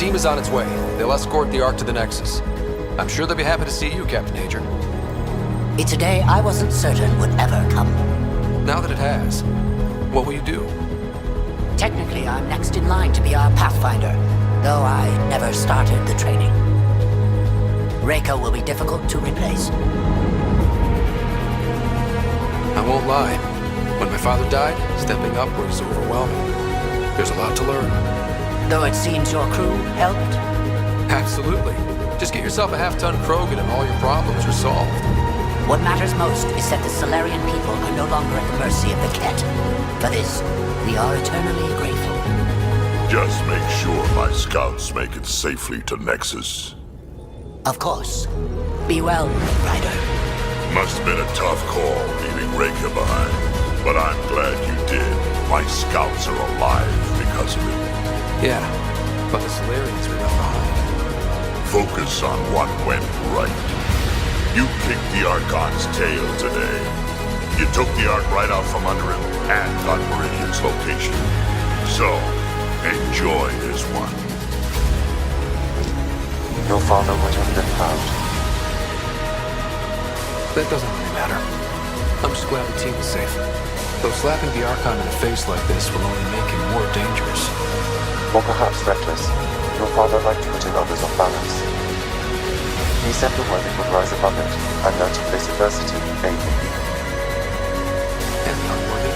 team is on its way. They'll escort the Ark to the Nexus. I'm sure they'll be happy to see you, Captain Hager. It's a day I wasn't certain would ever come. Now that it has, what will you do? Technically, I'm next in line to be our Pathfinder, though I never started the training. Reika will be difficult to replace. I won't lie. When my father died, stepping up was overwhelming. There's a lot to learn. Though it seems your crew helped? Absolutely. Just get yourself a half-ton Krogan and all your problems are solved. What matters most is that the Solarian people are no longer at the mercy of the Ket. For this, we are eternally grateful. Just make sure my scouts make it safely to Nexus. Of course. Be well, Ryder. Must have been a tough call leaving Reika behind, but I'm glad you did. My scouts are alive because of it. Yeah, but the Solarians were left behind. Focus on what went right. You kicked the Archon's tail today. You took the Ark right out from under him and got Meridian's location. So, enjoy this one. Your father would have been proud. That doesn't really matter. I'm just glad the team is safe. Though slapping the Archon in the face like this will only make him more dangerous. Or perhaps reckless. Your father liked putting others off balance. He said the worthy would rise above it and learn to face adversity ably. And the unworthy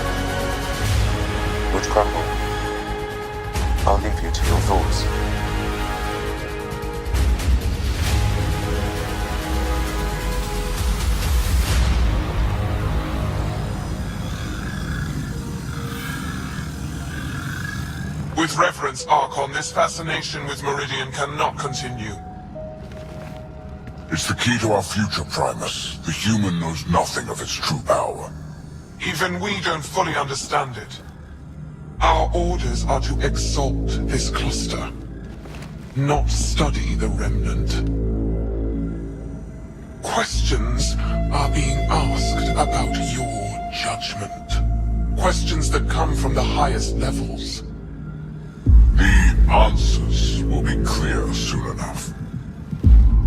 would crumble. I'll leave you to your thoughts. With reverence, Archon, this fascination with Meridian cannot continue. It's the key to our future, Primus. The human knows nothing of its true power. Even we don't fully understand it. Our orders are to exalt this cluster, not study the remnant. Questions are being asked about your judgment. Questions that come from the highest levels. The answers will be clear soon enough.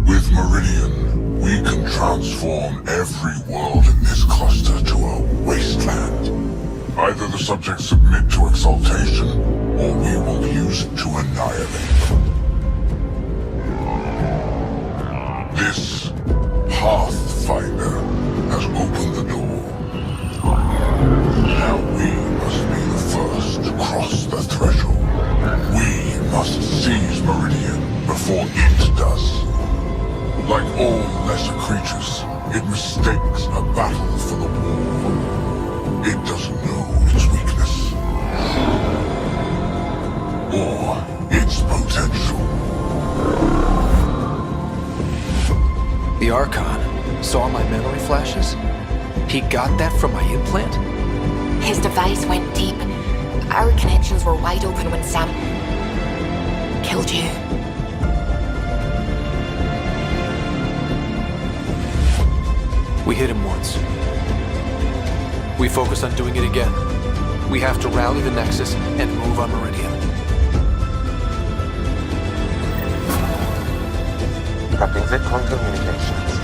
With Meridian, we can transform every world in this cluster to a wasteland. Either the subjects submit to exaltation, or we will use it to annihilate them. This Pathfinder has opened the door. Now we must be the first to cross the threshold. We must seize Meridian before it does. Like all lesser creatures, it mistakes a battle for the war. It doesn't know its weakness. Or its potential. The Archon saw my memory flashes? He got that from my implant? His device went deep. Our connections were wide open when Sam killed you. We hit him once. We focus on doing it again. We have to rally the Nexus and move on Meridian. Prepping Vidcon communications.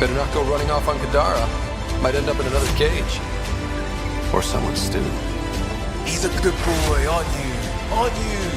Better not go running off on Kadara. Might end up in another cage. Or someone's stew. He's a good boy, aren't you? Aren't you?